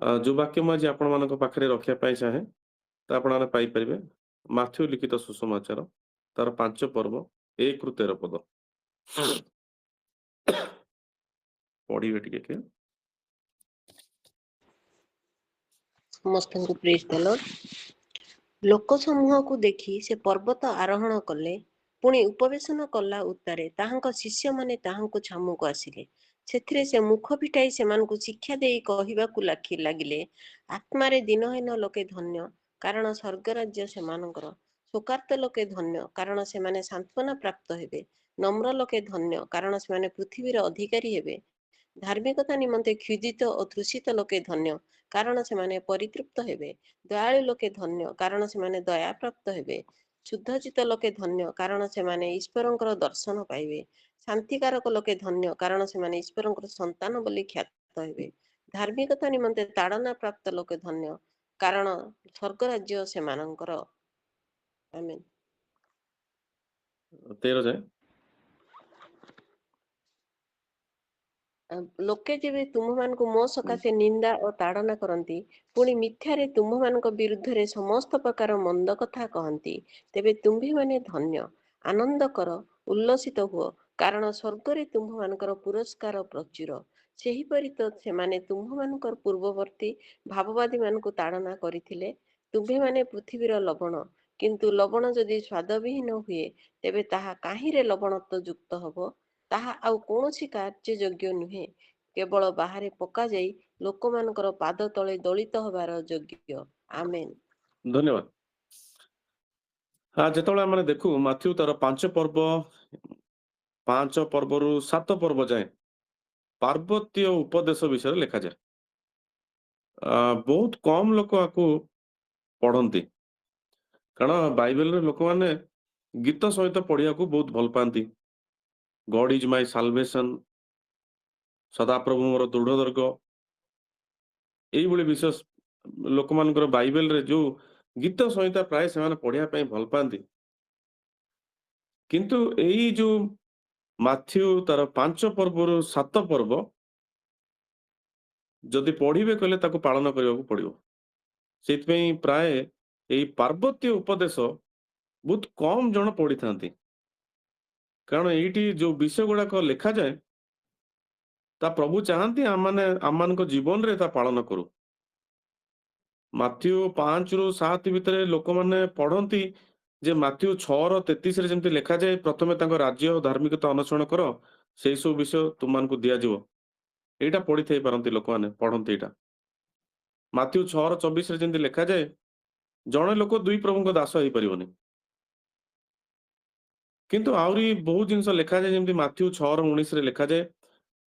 जो वाक्य मुझे आपण ମାନଙ୍କ ପାଖରେ ରଖିବା ପାଇଁ ଚାହେଁ ତ ଆପଣମାନେ ପାଇପାରିବେ ମାଥ୍ୟୁ ଲିଖିତ ସୁସମାଚାର ତାର 5 ପର୍ବ 1 ରୁ 13 ପଦ ପଢିବେ ଟିକେ କିଏ? ସମସ୍ତଙ୍କୁ ପ୍ରେଜ୍ ଦ ଲର୍ଡ। ଲୋକ ସମୂହକୁ ଦେଖି ସେ ପର୍ବତ ଆରୋହଣ କଲେ। ପୁଣି ଉପବେଶନ କଲା ଉତ୍ତାରେ ତାହାଙ୍କ ଶିଷ୍ୟମାନେ ତାହାଙ୍କୁ ଛାମୁକୁ ଆସିଲେ। ସେଥିରେ ସେ ମୁଖ ଫିଟାଇ ସେମାନଙ୍କୁ ଶିକ୍ଷା ଦେଇ କହିବାକୁ ଲାଗିଲେ, ଆତ୍ମାରେ ଦିନହୀନ ଲୋକେ ଧନ୍ୟ, କାରଣ ସ୍ୱର୍ଗରାଜ୍ୟ ସେମାନଙ୍କର। ଶୋକାର୍ତ୍ତ ଲୋକେ ଧନ୍ୟ, କାରଣ ସେମାନେ ସାନ୍ତ୍ୱନା ପ୍ରାପ୍ତ ହେବେ। ନମ୍ର ଲୋକେ ଧନ୍ୟ, କାରଣ ସେମାନେ ପୃଥିବୀର ଅଧିକାରୀ ହେବେ। ଧାର୍ମିକତା ନିମନ୍ତେ କ୍ଷୁଧିତ ଓ ତୃଷିତ ଲୋକେ ଧନ୍ୟ, କାରଣ ସେମାନେ ପରିତୃପ୍ତ ହେବେ। ଦୟାଳୁ ଲୋକେ ଧନ୍ୟ, କାରଣ ସେମାନେ ଦୟାପ୍ରାପ୍ତ ହେବେ। ଶୁଦ୍ଧଚିତ୍ତ ଲୋକେ ଧନ୍ୟ, କାରଣ ସେମାନେ ଈଶ୍ୱରଙ୍କର ଦର୍ଶନ ପାଇବେ। ଶାନ୍ତିକାରକ ଲୋକେ ଧନ୍ୟ, କାରଣ ସେମାନେ ଈଶ୍ୱରଙ୍କର ସନ୍ତାନ ବୋଲି ଖ୍ୟାତ ହେବେ। ଧାର୍ମିକତା ନିମନ୍ତେ ତାଡ଼ନା ପ୍ରାପ୍ତ ଲୋକେ ଧନ୍ୟ, କାରଣ ସ୍ୱର୍ଗରାଜ୍ୟ ସେମାନଙ୍କର। ଆମେନ୍। 13 ଯାଏ। ଲୋକେ ଯେବେ ତୁମମାନଙ୍କୁ ମୋ ସକାଶେ ନିନ୍ଦା ଓ ତାଡ଼ନା କରନ୍ତି, ପୁଣି ମିଥ୍ୟାରେ ତୁମମାନଙ୍କ ବିରୁଦ୍ଧରେ ସମସ୍ତ ପ୍ରକାର ମନ୍ଦ କଥା କହନ୍ତି, ତେବେ ତୁମ୍ଭେମାନେ ଧନ୍ୟ। ଆନନ୍ଦ କର, ଉଲ୍ଲସିତ ହୁଅ, କାରଣ ସ୍ୱର୍ଗରେ ତୁମ୍ଭମାନଙ୍କର ପୁରସ୍କାର ପ୍ରଚୁର। ସେହିପରି ତ ସେମାନେ ତୁମ୍ଭମାନଙ୍କର ପୂର୍ବବର୍ତ୍ତୀ ଭାବବାଦୀମାନଙ୍କୁ ତାଡ଼ନା କରିଥିଲେ। ତୁମ୍ଭେମାନେ ପୃଥିବୀର ଲବଣ, କିନ୍ତୁ ଲବଣ ଯଦି ସ୍ୱାଦବିହୀନ ହୁଏ, ତେବେ ତାହା କାହିଁରେ ଲବଣତ୍ୱ ଯୁକ୍ତ ହବ? ତାହା ଆଉ କୌଣସି କାର୍ଯ୍ୟଯୋଗ୍ୟ ନୁହେଁ, କେବଳ ବାହାରେ ପକାଯାଇ ଲୋକମାନଙ୍କର ପାଦ ତଳେ ଦଳିତ ହେବାର ଯୋଗ୍ୟ। ଆମେନ୍। ଧନ୍ୟବାଦ। ଯେତେବେଳେ ଆମେ ଦେଖୁ ମାଥ୍ୟୁ ତାର 5 ପର୍ବ 5 ପର୍ବରୁ 7 ପର୍ବ ଯାଏ ପାର୍ବତ୍ୟ ଉପଦେଶ ବିଷୟରେ ଲେଖାଯାଏ। ବହୁତ କମ ଲୋକ ଆକୁ ପଢନ୍ତି, କାରଣ ବାଇବେଲରେ ଲୋକମାନେ ଗୀତ ସହିତ ପଢିବାକୁ ବହୁତ ଭଲ ପାଆନ୍ତି। ଗଡ୍ ଇଜ୍ ମାଇ ସାଲଭେସନ, ସଦାପ୍ରଭୁ ମୋର ଦୃଢ ଦୁର୍ଗ, ଏଇଭଳି ବିଶେଷ ଲୋକମାନଙ୍କର ବାଇବେଲରେ ଯୋଉ ଗୀତ ସହିତ ପ୍ରାୟ ସେମାନେ ପଢିବା ପାଇଁ ଭଲ ପାଆନ୍ତି। କିନ୍ତୁ ଏଇ ଯୋଉ ମାଥ୍ୟୁ ତାର 5 ପର୍ବରୁ 7 ପର୍ବ ଯଦି ପଢିବେ କହିଲେ ତାକୁ ପାଳନ କରିବାକୁ ପଡିବ। ସେଥିପାଇଁ ପ୍ରାୟ ଏଇ ପାର୍ବତ୍ୟ ଉପଦେଶ ବହୁତ କମ ଜଣ ପଢିଥାନ୍ତି, କାରଣ ଏଇଠି ଯୋଉ ବିଷୟ ଗୁଡାକ ଲେଖାଯାଏ ତା ପ୍ରଭୁ ଚାହାନ୍ତି ଆମମାନଙ୍କ ଜୀବନରେ ତା ପାଳନ କରୁ। ମାଥ୍ୟୁ 5 ରୁ 7 ଭିତରେ ଲୋକମାନେ ପଢନ୍ତି ଯେ ମାଥ୍ୟୁ 6:33 ଯେମିତି ଲେଖାଯାଏ, ପ୍ରଥମେ ତାଙ୍କ ରାଜ୍ୟ ଓ ଧାର୍ମିକତା ଅନୁସରଣ କର, ସେଇ ସବୁ ବିଷୟ ତୁମମାନଙ୍କୁ ଦିଆଯିବ। ଏଇଟା ପଢିଥାଇ ପାରନ୍ତି ଲୋକମାନେ, ପଢନ୍ତି ଏଇଟା। ମାଥ୍ୟୁ 6:24 ଯେମିତି ଲେଖାଯାଏ, ଜଣେ ଲୋକ ଦୁଇ ପ୍ରଭୁଙ୍କ ଦାସ ହେଇପାରିବନି। କିନ୍ତୁ ଆହୁରି ବହୁତ ଜିନିଷ ଲେଖାଯାଏ, ଯେମିତି ମାଥ୍ୟୁ 6:19 ଲେଖାଯାଏ,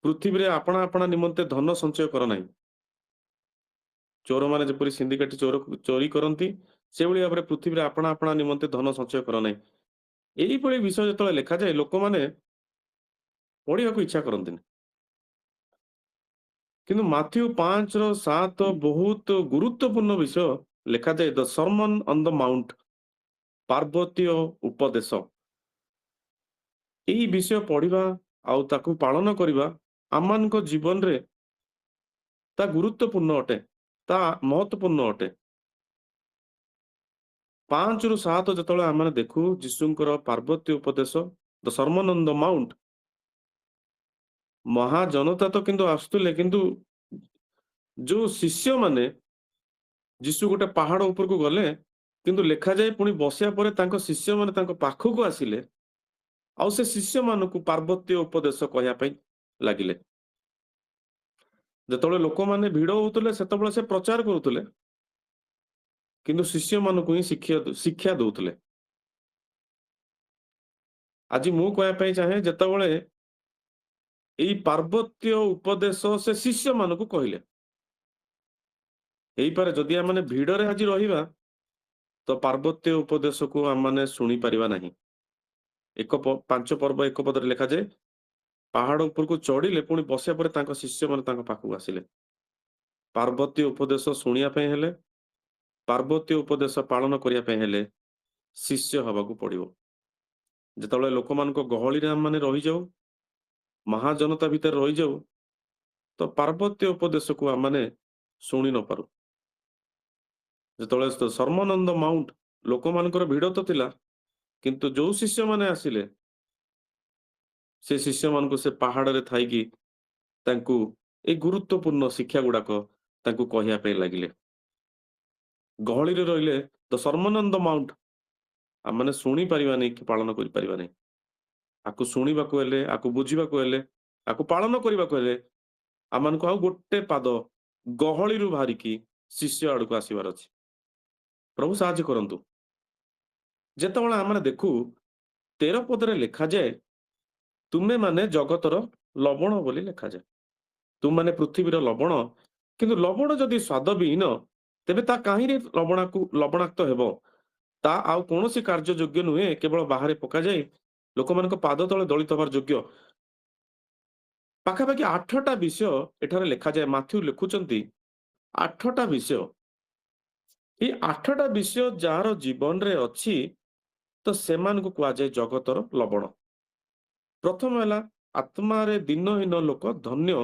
ପୃଥିବୀରେ ଆପଣା ଆପଣା ନିମନ୍ତେ ଧନ ସଞ୍ଚୟ କର ନାହିଁ। ଚୋରମାନେ ଯେପରି ସିନ୍ଦିକାଟି ଚୋରି କରନ୍ତି, ସେଭଳି ଭାବରେ ପୃଥିବୀରେ ଆପଣା ଆପଣା ନିମନ୍ତେ ଧନ ସଞ୍ଚୟ କର ନାହିଁ। ଏଇଭଳି ବିଷୟ ଯେତେବେଳେ ଲେଖାଯାଏ, ଲୋକମାନେ ପଢିବାକୁ ଇଚ୍ଛା କରନ୍ତିନି। କିନ୍ତୁ ମାଥ୍ୟୁ 5:7 ବହୁତ ଗୁରୁତ୍ୱପୂର୍ଣ୍ଣ ବିଷୟ ଲେଖାଯାଏ, ଦ ସର୍ମନ ଅନ୍ ଦ ମାଉଣ୍ଟ, ପାର୍ବତ୍ୟ ଉପଦେଶ। ଏଇ ବିଷୟ ପଢିବା ଆଉ ତାକୁ ପାଳନ କରିବା ଆମମାନଙ୍କ ଜୀବନରେ ତା ଗୁରୁତ୍ୱପୂର୍ଣ୍ଣ ଅଟେ, ତା ମହତ୍ୱପୂର୍ଣ୍ଣ ଅଟେ। 5 ରୁ 7 ଯେତେବେଳେ ଆମେ ଦେଖୁ ଯୀଶୁଙ୍କର ପାର୍ବତ୍ୟ ଉପଦେଶ, ଦ ସର୍ମନ ଅନ୍ ଦ ମାଉଣ୍ଟ, ମହାଜନତା ତ କିନ୍ତୁ ଆସୁଥିଲେ, କିନ୍ତୁ ଯୋଉ ଶିଷ୍ୟମାନେ ଯୀଶୁ ଗୋଟେ ପାହାଡ ଉପରକୁ ଗଲେ, କିନ୍ତୁ ଲେଖାଯାଏ ପୁଣି ବସିବା ପରେ ତାଙ୍କ ଶିଷ୍ୟମାନେ ତାଙ୍କ ପାଖକୁ ଆସିଲେ, ଆଉ ସେ ଶିଷ୍ୟମାନଙ୍କୁ ପାର୍ବତ୍ୟ ଉପଦେଶ କହିବା ପାଇଁ ଲାଗିଲେ। ଯେତେବେଳେ ଲୋକମାନେ ଭିଡ ହଉଥିଲେ, ସେତେବେଳେ ସେ ପ୍ରଚାର କରୁଥିଲେ, କିନ୍ତୁ ଶିଷ୍ୟମାନଙ୍କୁ ହିଁ ଶିକ୍ଷା ଦଉଥିଲେ। ଆଜି ମୁଁ କହିବା ପାଇଁ ଚାହେଁ, ଯେତେବେଳେ ଏଇ ପାର୍ବତ୍ୟ ଉପଦେଶ ସେ ଶିଷ୍ୟମାନଙ୍କୁ କହିଲେ, ହେଇପାରେ ଯଦି ଆମେ ଭିଡରେ ଆଜି ରହିବା ତ ପାର୍ବତ୍ୟ ଉପଦେଶକୁ ଆମେ ଶୁଣି ପାରିବା ନାହିଁ। 5 ପର୍ବ 1 ପଦରେ ଲେଖାଯାଏ, ପାହାଡ ଉପରକୁ ଚଢିଲେ, ପୁଣି ବସିବା ପରେ ତାଙ୍କ ଶିଷ୍ୟମାନେ ତାଙ୍କ ପାଖକୁ ଆସିଲେ। ପାର୍ବତ୍ୟ ଉପଦେଶ ଶୁଣିବା ପାଇଁ ହେଲେ, ପାର୍ବତ୍ୟ ଉପଦେଶ ପାଳନ କରିବା ପାଇଁ ହେଲେ ଶିଷ୍ୟ ହବାକୁ ପଡିବ। ଯେତେବେଳେ ଲୋକମାନଙ୍କ ଗହଳିରେ ଆମେ ରହିଯାଉ, ମହାଜନତା ଭିତରେ ରହିଯାଉ, ତ ପାର୍ବତ୍ୟ ଉପଦେଶକୁ ଆମେ ଶୁଣି ନ ପାରୁ। ଯେତେବେଳେ ସର୍ବାନନ୍ଦ ମାଉଣ୍ଟ ଲୋକମାନଙ୍କର ଭିଡ଼ ତ ଥିଲା, କିନ୍ତୁ ଯୋଉ ଶିଷ୍ୟମାନେ ଆସିଲେ ସେ ଶିଷ୍ୟମାନଙ୍କୁ ସେ ପାହାଡ଼ରେ ଥାଇକି ତାଙ୍କୁ ଏଇ ଗୁରୁତ୍ୱପୂର୍ଣ୍ଣ ଶିକ୍ଷା ଗୁଡ଼ାକ ତାଙ୍କୁ କହିବା ପାଇଁ ଲାଗିଲେ। ଗହଳିରେ ରହିଲେ ତ ସର୍ବାନନ୍ଦ ମାଉଣ୍ଟ ଆମମାନେ ଶୁଣି ପାରିବାନି କି ପାଳନ କରିପାରିବା ନାହିଁ। ଆକୁ ଶୁଣିବାକୁ ହେଲେ, ଆକୁ ବୁଝିବାକୁ ହେଲେ, ଆକୁ ପାଳନ କରିବାକୁ ହେଲେ ଆମମାନଙ୍କୁ ଆଉ ଗୋଟେ ପାଦ ଗହଳିରୁ ବାହାରିକି ଶିଷ୍ୟ ଆଡ଼କୁ ଆସିବାର ଅଛି। ପ୍ରଭୁ ସାହାଯ୍ୟ କରନ୍ତୁ। ଯେତେବେଳେ ଆମମାନେ ଦେଖୁ 13 ପଦରେ ଲେଖାଯାଏ, ତୁମେମାନେ ଜଗତର ଲବଣ ବୋଲି ଲେଖାଯାଏ। ତୁମମାନେ ପୃଥିବୀର ଲବଣ, କିନ୍ତୁ ଲବଣ ଯଦି ସ୍ୱାଦବିହୀନ, ତେବେ ତା କାହିଁରେ ଲବଣାକ୍ତ ହେବ? ତା ଆଉ କୌଣସି କାର୍ଯ୍ୟ ଯୋଗ୍ୟ ନୁହେଁ, କେବଳ ବାହାରେ ପକାଯାଇ ଲୋକମାନଙ୍କ ପାଦ ତଳେ ଦଳିତ ହେବାର ଯୋଗ୍ୟ। ପାଖାପାଖି 8ଟା ବିଷୟ ଏଠାରେ ଲେଖାଯାଏ। ମାଥ୍ୟୁ ଲେଖୁଛନ୍ତି 8ଟା ବିଷୟ। ଏଇ 8ଟା ବିଷୟ ଯାହାର ଜୀବନରେ ଅଛି, ତ ସେମାନଙ୍କୁ କୁହାଯାଏ ଜଗତର ଲବଣ। ପ୍ରଥମ ହେଲା, ଆତ୍ମାରେ ଦୀନହୀନ ଲୋକ ଧନ୍ୟ,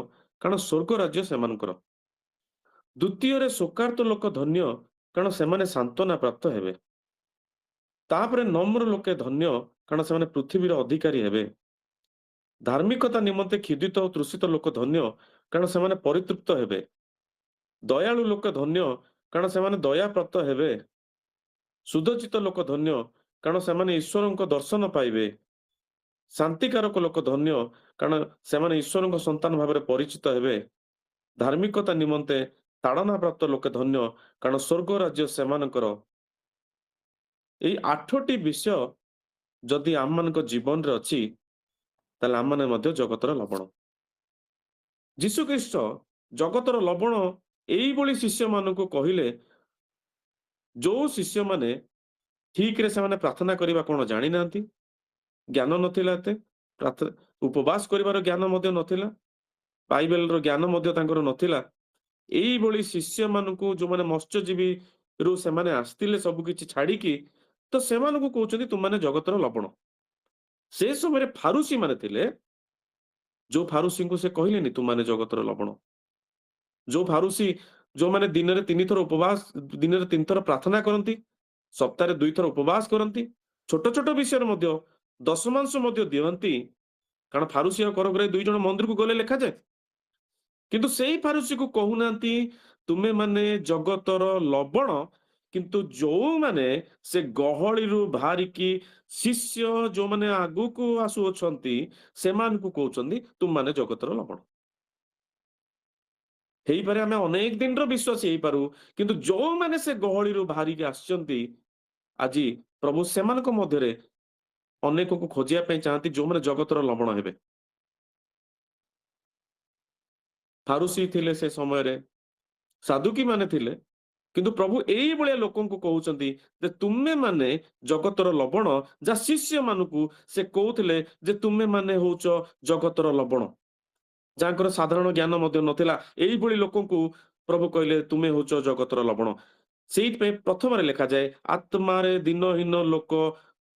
କାରଣ ସ୍ୱର୍ଗ ରାଜ୍ୟ ସେମାନଙ୍କର। ଦ୍ୱିତୀୟରେ, ଶୋକାର୍ତ୍ତ ଲୋକ ଧନ୍ୟ, କାରଣ ସେମାନେ ସାନ୍ତ୍ୱନା ପ୍ରାପ୍ତ ହେବେ। ତାପରେ ନମ୍ର ଲୋକେ ଧନ୍ୟ, କାରଣ ସେମାନେ ପୃଥିବୀର ଅଧିକାରୀ ହେବେ। ଧାର୍ମିକତା ନିମନ୍ତେ କ୍ଷୁଧିତ ଓ ତୃଷିତ ଲୋକ ଧନ୍ୟ, କାରଣ ସେମାନେ ପରିତୃପ୍ତ ହେବେ। ଦୟାଳୁ ଲୋକ ଧନ୍ୟ, କାରଣ ସେମାନେ ଦୟାପ୍ରାପ୍ତ ହେବେ। ସୁଧଚିତ ଲୋକ ଧନ୍ୟ, କାରଣ ସେମାନେ ଈଶ୍ୱରଙ୍କ ଦର୍ଶନ ପାଇବେ। ଶାନ୍ତିକାରକ ଲୋକ ଧନ୍ୟ, କାରଣ ସେମାନେ ଈଶ୍ୱରଙ୍କ ସନ୍ତାନ ଭାବରେ ପରିଚିତ ହେବେ। ଧାର୍ମିକତା ନିମନ୍ତେ ତାଡ଼ନା ପ୍ରାପ୍ତ ଲୋକ ଧନ୍ୟ, କାରଣ ସ୍ୱର୍ଗ ରାଜ୍ୟ ସେମାନଙ୍କର। ଏଇ 8ଟି ବିଷୟ ଯଦି ଆମମାନଙ୍କ ଜୀବନରେ ଅଛି, ତାହେଲେ ଆମମାନେ ମଧ୍ୟ ଜଗତର ଲବଣ। ଯୀଶୁଖ୍ରୀଷ୍ଟ ଜଗତର ଲବଣ ଏଇଭଳି ଶିଷ୍ୟମାନଙ୍କୁ କହିଲେ, ଯୋଉ ଶିଷ୍ୟମାନେ ଠିକରେ ସେମାନେ ପ୍ରାର୍ଥନା କରିବା କଣ ଜାଣିନାହାନ୍ତି, ଜ୍ଞାନ ନଥିଲା ଏତେ, ଉପବାସ କରିବାର ଜ୍ଞାନ ମଧ୍ୟ ନଥିଲା, ବାଇବେଲର ଜ୍ଞାନ ମଧ୍ୟ ତାଙ୍କର ନଥିଲା। ଏଇଭଳି ଶିଷ୍ୟମାନଙ୍କୁ, ଯୋଉମାନେ ମତ୍ସ୍ୟଜୀବୀରୁ ସେମାନେ ଆସିଥିଲେ ସବୁ କିଛି ଛାଡିକି, ତ ସେମାନଙ୍କୁ କହୁଛନ୍ତି ତୁମମାନେ ଜଗତର ଲବଣ। ସେ ସମୟରେ ଫାରୁସୀ ମାନେ ଥିଲେ, ଯୋଉ ଫାରୁସୀଙ୍କୁ ସେ କହିଲେନି ତୁମମାନେ ଜଗତର ଲବଣ। ଯୋଉ ଫାରୁସୀ ଯୋଉମାନେ ଦିନରେ 3 ଥର ଉପବାସ, ଦିନରେ 3 ଥର ପ୍ରାର୍ଥନା କରନ୍ତି, ସପ୍ତାହରେ 2 ଥର ଉପବାସ କରନ୍ତି, ଛୋଟ ଛୋଟ ବିଷୟରେ ମଧ୍ୟ ଦଶମାଂଶ ମଧ୍ୟ ଦିଅନ୍ତି, କାରଣ ଫାରୁସୀ ଆଉ କରଗ୍ରାହୀ 2 ଜଣ ମନ୍ଦିରକୁ ଗଲେ ଲେଖାଯାଏ। କିନ୍ତୁ ସେଇ ଫାରୁସୀକୁ କହୁନାହାନ୍ତି ତୁମେମାନେ ଜଗତର ଲବଣ, କିନ୍ତୁ ଯୋଉମାନେ ସେ ଗହଳିରୁ ବାହାରିକି ଶିଷ୍ୟ ଯୋଉମାନେ ଆଗକୁ ଆସୁଅଛନ୍ତି, ସେମାନଙ୍କୁ କହୁଛନ୍ତି ତୁମମାନେ ଜଗତର ଲବଣ। ହେଇପାରେ ଆମେ ଅନେକ ଦିନର ବିଶ୍ୱାସୀ ହେଇପାରୁ, କିନ୍ତୁ ଯୋଉମାନେ ସେ ଗହଳିରୁ ବାହାରିକି ଆସିଛନ୍ତି ଆଜି, ପ୍ରଭୁ ସେମାନଙ୍କ ମଧ୍ୟରେ ଅନେକକୁ ଖୋଜିବା ପାଇଁ ଚାହାନ୍ତି, ଯୋଉମାନେ ଜଗତର ଲବଣ ହେବେ। ଫାରୁସୀ ଥିଲେ ସେ ସମୟରେ, ସାଦୁକୀ ମାନେ ଥିଲେ, କିନ୍ତୁ ପ୍ରଭୁ ଏଇଭଳିଆ ଲୋକଙ୍କୁ କହୁଛନ୍ତି ଯେ ତୁମେମାନେ ଜଗତର ଲବଣ, ଯାହା ଶିଷ୍ୟମାନଙ୍କୁ ସେ କହୁଥିଲେ ଯେ ତୁମେମାନେ ହଉଛ ଜଗତର ଲବଣ, ଯାହାଙ୍କର ସାଧାରଣ ଜ୍ଞାନ ମଧ୍ୟ ନଥିଲା। ଏଇଭଳି ଲୋକଙ୍କୁ ପ୍ରଭୁ କହିଲେ ତୁମେ ହଉଛ ଜଗତର ଲବଣ। ସେଇଥିପାଇଁ ପ୍ରଥମରେ ଲେଖାଯାଏ, ଆତ୍ମାରେ ଦୀନହୀନ ଲୋକ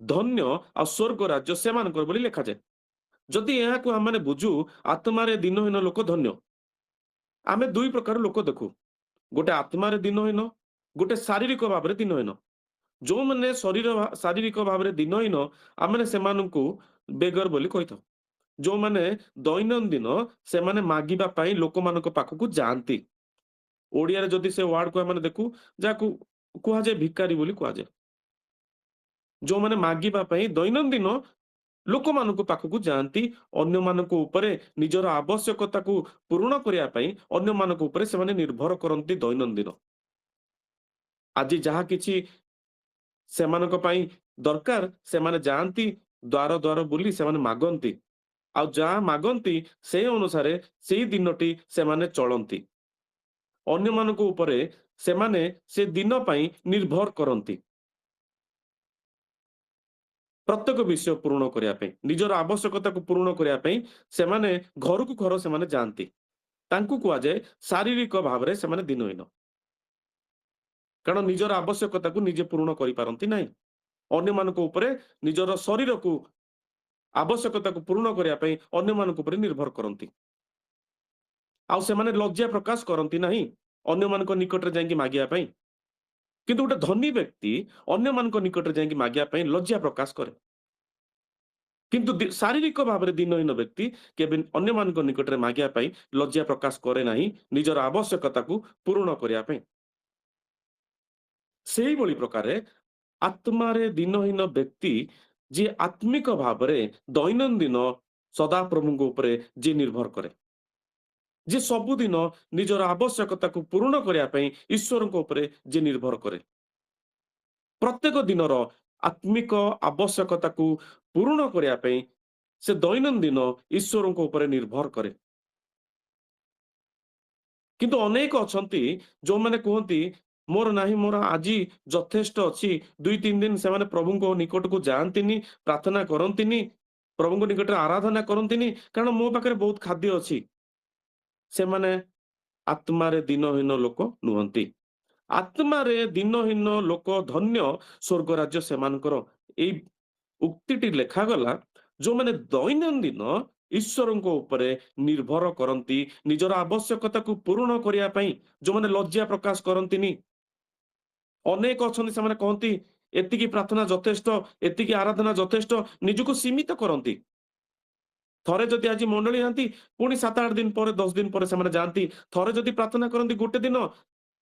ଧନ୍ୟ, ଆଉ ସ୍ୱର୍ଗ ରାଜ୍ୟ ସେମାନଙ୍କର ବୋଲି ଲେଖାଯାଏ। ଯଦି ଏହାକୁ ଆମେ ବୁଝୁ, ଆତ୍ମାରେ ଦୀନହୀନ ଲୋକ ଧନ୍ୟ, ଆମେ 2 ପ୍ରକାର ଲୋକ ଦେଖୁ। ଗୋଟେ ଆତ୍ମାରେ ଦୀନହୀନ, ଗୋଟେ ଶାରୀରିକ ଭାବରେ ଦୀନହୀନ। ଯୋଉମାନେ ଶାରୀରିକ ଭାବରେ ଦୀନହୀନ, ଆମେ ସେମାନଙ୍କୁ ବେଗର ବୋଲି କହିଥାଉ। ଯୋଉମାନେ ଦୈନନ୍ଦିନ ସେମାନେ ମାଗିବା ପାଇଁ ଲୋକମାନଙ୍କ ପାଖକୁ ଯାଆନ୍ତି। ଓଡ଼ିଆରେ ଯଦି ସେ ୱାର୍ଡକୁ ଆମେ ଦେଖୁ, ଯାହାକୁ କୁହାଯାଏ ଭିକାରୀ ବୋଲି କୁହାଯାଏ। ଯୋଉମାନେ ମାଗିବା ପାଇଁ ଦୈନନ୍ଦିନ ଲୋକମାନଙ୍କ ପାଖକୁ ଯାଆନ୍ତି, ଅନ୍ୟମାନଙ୍କ ଉପରେ ନିଜର ଆବଶ୍ୟକତାକୁ ପୂରଣ କରିବା ପାଇଁ ଅନ୍ୟମାନଙ୍କ ଉପରେ ସେମାନେ ନିର୍ଭର କରନ୍ତି ଦୈନନ୍ଦିନ। ଆଜି ଯାହା କିଛି ସେମାନଙ୍କ ପାଇଁ ଦରକାର, ସେମାନେ ଯାଆନ୍ତି ଦ୍ୱାର ଦ୍ୱାର ବୁଲି ସେମାନେ ମାଗନ୍ତି, ଆଉ ଯାହା ମାଗନ୍ତି ସେଇ ଅନୁସାରେ ସେଇ ଦିନଟି ସେମାନେ ଚଳନ୍ତି। ଅନ୍ୟମାନଙ୍କ ଉପରେ ସେମାନେ ସେ ଦିନ ପାଇଁ ନିର୍ଭର କରନ୍ତି। ପ୍ରତ୍ୟେକ ବିଷୟ ପୂରଣ କରିବା ପାଇଁ, ନିଜର ଆବଶ୍ୟକତାକୁ ପୂରଣ କରିବା ପାଇଁ ସେମାନେ ଘରକୁ ଘର ସେମାନେ ଯାଆନ୍ତି। ତାଙ୍କୁ କୁହାଯାଏ ଶାରୀରିକ ଭାବରେ ସେମାନେ ଦୀନହୀନ, କାରଣ ନିଜର ଆବଶ୍ୟକତାକୁ ନିଜେ ପୂରଣ କରିପାରନ୍ତି ନାହିଁ। ଅନ୍ୟମାନଙ୍କ ଉପରେ ନିଜର ଶରୀରକୁ ଆବଶ୍ୟକତାକୁ ପୂରଣ କରିବା ପାଇଁ ଅନ୍ୟମାନଙ୍କ ଉପରେ ନିର୍ଭର କରନ୍ତି, ଆଉ ସେମାନେ ଲଜ୍ଜା ପ୍ରକାଶ କରନ୍ତି ନାହିଁ। ଅନ୍ୟମାନଙ୍କ ନିକଟରେ ଯାଇକି ମାଗିବା ପାଇଁ। କିନ୍ତୁ ଗୋଟେ ଧନୀ ବ୍ୟକ୍ତି ଅନ୍ୟମାନଙ୍କ ନିକଟରେ ଯାଇକି ମାଗିବା ପାଇଁ ଲଜ୍ଜା ପ୍ରକାଶ କରେ। କିନ୍ତୁ ଶାରୀରିକ ଭାବରେ ଦିନହୀନ ବ୍ୟକ୍ତି କେବେ ଅନ୍ୟମାନଙ୍କ ନିକଟରେ ମାଗିବା ପାଇଁ ଲଜ୍ଜା ପ୍ରକାଶ କରେ ନାହିଁ, ନିଜର ଆବଶ୍ୟକତାକୁ ପୂରଣ କରିବା ପାଇଁ। ସେଇଭଳି ପ୍ରକାରେ ଆତ୍ମାରେ ଦିନହୀନ ବ୍ୟକ୍ତି ଯିଏ ଆତ୍ମିକ ଭାବରେ ଦୈନନ୍ଦିନ ସଦାପ୍ରଭୁଙ୍କ ଉପରେ ଯିଏ ନିର୍ଭର କରେ, ଯିଏ ସବୁଦିନ ନିଜର ଆବଶ୍ୟକତାକୁ ପୂରଣ କରିବା ପାଇଁ ଈଶ୍ୱରଙ୍କ ଉପରେ ଯିଏ ନିର୍ଭର କରେ, ପ୍ରତ୍ୟେକ ଦିନର ଆତ୍ମିକ ଆବଶ୍ୟକତାକୁ ପୂରଣ କରିବା ପାଇଁ ସେ ଦୈନନ୍ଦିନ ଈଶ୍ୱରଙ୍କ ଉପରେ ନିର୍ଭର କରେ। କିନ୍ତୁ ଅନେକ ଅଛନ୍ତି ଯୋଉମାନେ କୁହନ୍ତି ମୋର ନାହିଁ, ମୋର ଆଜି ଯଥେଷ୍ଟ ଅଛି। 2-3 ଦିନ ସେମାନେ ପ୍ରଭୁଙ୍କ ନିକଟକୁ ଯାଆନ୍ତିନି, ପ୍ରାର୍ଥନା କରନ୍ତିନି, ପ୍ରଭୁଙ୍କ ନିକଟରେ ଆରାଧନା କରନ୍ତିନି, କାରଣ ମୋ ପାଖରେ ବହୁତ ଖାଦ୍ୟ ଅଛି। ସେମାନେ ଆତ୍ମାରେ ଦିନହୀନ ଲୋକ ନୁହନ୍ତି। ଆତ୍ମାରେ ଦିନହୀନ ଲୋକ ଧନ୍ୟ, ସ୍ୱର୍ଗ ରାଜ୍ୟ ସେମାନଙ୍କର। ଏଇ ଉକ୍ତିଟି ଲେଖାଗଲା ଯୋଉମାନେ ଦୈନନ୍ଦିନ ଈଶ୍ୱରଙ୍କ ଉପରେ ନିର୍ଭର କରନ୍ତି, ନିଜର ଆବଶ୍ୟକତାକୁ ପୂରଣ କରିବା ପାଇଁ, ଯୋଉମାନେ ଲଜ୍ଜା ପ୍ରକାଶ କରନ୍ତିନି। ଅନେକ ଅଛନ୍ତି ସେମାନେ କହନ୍ତି ଏତିକି ପ୍ରାର୍ଥନା ଯଥେଷ୍ଟ, ଏତିକି ଆରାଧନା ଯଥେଷ୍ଟ, ନିଜକୁ ସୀମିତ କରନ୍ତି। ଥରେ ଯଦି ଆଜି ମଣ୍ଡଳୀ ଯାଆନ୍ତି, ପୁଣି 7-8 ଦିନ ପରେ 10 ଦିନ ପରେ ସେମାନେ ଯାଆନ୍ତି। ଥରେ ଯଦି ପ୍ରାର୍ଥନା କରନ୍ତି ଗୋଟେ ଦିନ,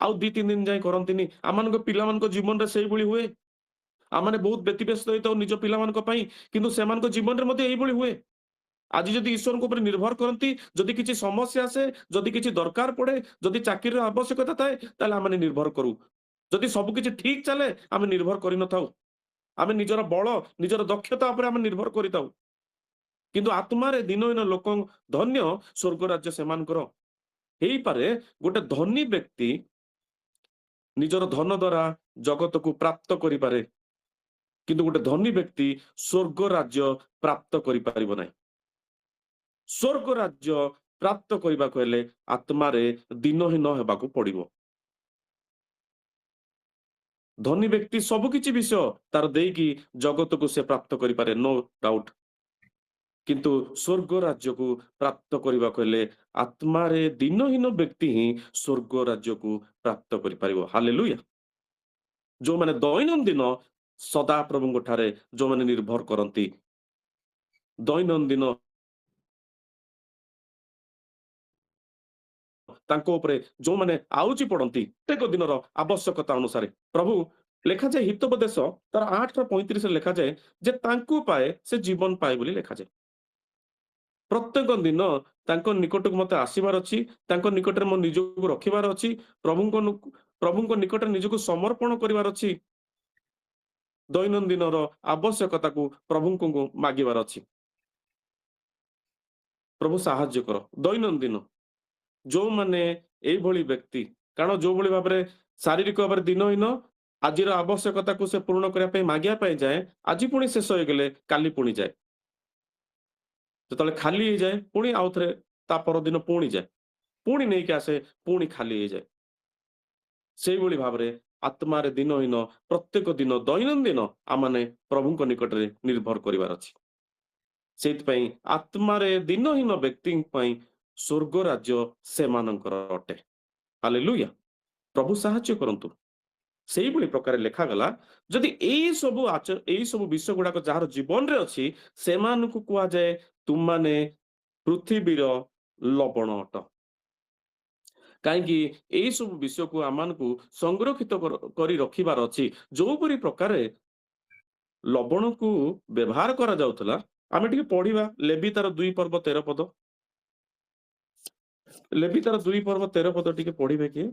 ଆଉ 2-3 ଦିନ ଯାଏ କରନ୍ତିନି। ଆମମାନଙ୍କ ପିଲାମାନଙ୍କ ଜୀବନରେ ସେଇଭଳି ହୁଏ। ଆମମାନେ ବହୁତ ବ୍ୟତିବ୍ୟସ୍ତ ହେଇଥାଉ ନିଜ ପିଲାମାନଙ୍କ ପାଇଁ, କିନ୍ତୁ ସେମାନଙ୍କ ଜୀବନରେ ମଧ୍ୟ ଏଇଭଳି ହୁଏ। ଆଜି ଯଦି ଈଶ୍ୱରଙ୍କ ଉପରେ ନିର୍ଭର କରନ୍ତି, ଯଦି କିଛି ସମସ୍ୟା ଆସେ, ଯଦି କିଛି ଦରକାର ପଡେ, ଯଦି ଚାକିରିର ଆବଶ୍ୟକତା ଥାଏ, ତାହେଲେ ଆମେ ନିର୍ଭର କରୁ। ଯଦି ସବୁକିଛି ଠିକ ଚାଲେ, ଆମେ ନିର୍ଭର କରିନଥାଉ। ଆମେ ନିଜର ବଳ, ନିଜର ଦକ୍ଷତା ଉପରେ ଆମେ ନିର୍ଭର କରିଥାଉ। କିନ୍ତୁ ଆତ୍ମାରେ ଦିନହୀନ ଲୋକ ଧନ୍ୟ, ସ୍ୱର୍ଗ ରାଜ୍ୟ ସେମାନଙ୍କର। ହେଇପାରେ ଗୋଟେ ଧନୀ ବ୍ୟକ୍ତି ନିଜର ଧନ ଦ୍ୱାରା ଜଗତକୁ ପ୍ରାପ୍ତ କରିପାରେ, କିନ୍ତୁ ଗୋଟେ ଧନୀ ବ୍ୟକ୍ତି ସ୍ୱର୍ଗ ରାଜ୍ୟ ପ୍ରାପ୍ତ କରିପାରିବ ନାହିଁ। ସ୍ୱର୍ଗ ରାଜ୍ୟ ପ୍ରାପ୍ତ କରିବାକୁ ହେଲେ ଆତ୍ମାରେ ଦିନହୀନ ହେବାକୁ ପଡିବ। ଧନୀ ବ୍ୟକ୍ତି ସବୁ କିଛି ବିଷୟ ତାର ଦେଇକି ଜଗତକୁ ସେ ପ୍ରାପ୍ତ କରିପାରେ, ନୋ ଡାଉଟ୍। କିନ୍ତୁ ସ୍ୱର୍ଗ ରାଜ୍ୟକୁ ପ୍ରାପ୍ତ କରିବାକୁ ହେଲେ ଆତ୍ମାରେ ଦିନହୀନ ବ୍ୟକ୍ତି ହିଁ ସ୍ୱର୍ଗ ରାଜ୍ୟକୁ ପ୍ରାପ୍ତ କରିପାରିବ। ହାଲେଲୁୟା। ଯୋଉମାନେ ଦୈନନ୍ଦିନ ସଦାପ୍ରଭୁଙ୍କ ଠାରେ ଯୋଉମାନେ ନିର୍ଭର କରନ୍ତି, ଦୈନନ୍ଦିନ ତାଙ୍କ ଉପରେ ଯୋଉମାନେ ଆଉଜି ପଡନ୍ତି ପ୍ରତ୍ୟେକ ଦିନର ଆବଶ୍ୟକତା ଅନୁସାରେ, ପ୍ରଭୁ ଲେଖାଯାଏ ହିତୋପଦେଶ ତାର 8:35 ଲେଖାଯାଏ ଯେ ତାଙ୍କୁ ପାଏ ସେ ଜୀବନ ପାଏ ବୋଲି ଲେଖାଯାଏ। ପ୍ରତ୍ୟେକ ଦିନ ତାଙ୍କ ନିକଟକୁ ମତେ ଆସିବାର ଅଛି, ତାଙ୍କ ନିକଟରେ ମୋ ନିଜକୁ ରଖିବାର ଅଛି, ପ୍ରଭୁଙ୍କ ନିକଟରେ ନିଜକୁ ସମର୍ପଣ କରିବାର ଅଛି, ଦୈନନ୍ଦିନର ଆବଶ୍ୟକତାକୁ ପ୍ରଭୁଙ୍କୁ ମାଗିବାର ଅଛି। ପ୍ରଭୁ ସାହାଯ୍ୟ କର। ଦୈନନ୍ଦିନ ଯୋଉମାନେ ଏଇଭଳି ବ୍ୟକ୍ତି, କାରଣ ଯୋଉଭଳି ଭାବରେ ଶାରୀରିକ ଭାବରେ ଦିନହୀନ, ଆଜିର ଆବଶ୍ୟକତାକୁ ସେ ପୂରଣ କରିବା ପାଇଁ ମାଗିବା ପାଇଁ ଯାଏ, ଆଜି ପୁଣି ଶେଷ ହେଇଗଲେ କାଲି ପୁଣି ଯାଏ। ଯେତେବେଳେ ଖାଲି ହେଇଯାଏ ପୁଣି ଆଉଥରେ ତା ପରଦିନ ପୁଣି ଯାଏ, ପୁଣି ନେଇକି ଆସେ, ପୁଣି ଖାଲି ହେଇଯାଏ। ସେଇଭଳି ଭାବରେ ଆତ୍ମାରେ ଦିନହୀନ ପ୍ରତ୍ୟେକ ଦିନ ଦୈନନ୍ଦିନ ଆମମାନେ ପ୍ରଭୁଙ୍କ ନିକଟରେ ନିର୍ଭର କରିବାର ଅଛି। ସେଇଥିପାଇଁ ଆତ୍ମାରେ ଦିନହୀନ ବ୍ୟକ୍ତିଙ୍କ ପାଇଁ ସ୍ୱର୍ଗ ରାଜ୍ୟ ସେମାନଙ୍କର ଅଟେ। ହାଲେଲୁୟା। ପ୍ରଭୁ ସାହାଯ୍ୟ କରନ୍ତୁ। ସେଇଭଳି ପ୍ରକାର ଲେଖାଗଲା, ଯଦି ଏଇ ସବୁ ବିଷୟ ଗୁଡାକ ଯାହାର ଜୀବନରେ ଅଛି, ସେମାନଙ୍କୁ କୁହାଯାଏ ତୁମମାନେ ପୃଥିବୀର ଲବଣ ଅଟ। କାହିଁକି ଏଇ ସବୁ ବିଷୟକୁ ଆମମାନଙ୍କୁ ସଂରକ୍ଷିତ କରି ରଖିବାର ଅଛି। ଯୋଉପରି ପ୍ରକାରେ ଲବଣକୁ ବ୍ୟବହାର କରାଯାଉଥିଲା, ଆମେ ଟିକେ ପଢିବା ଲେବି ତାର 2:13 ଲେବି ତାର 2:13 ଟିକେ ପଢିବେ କିଏ?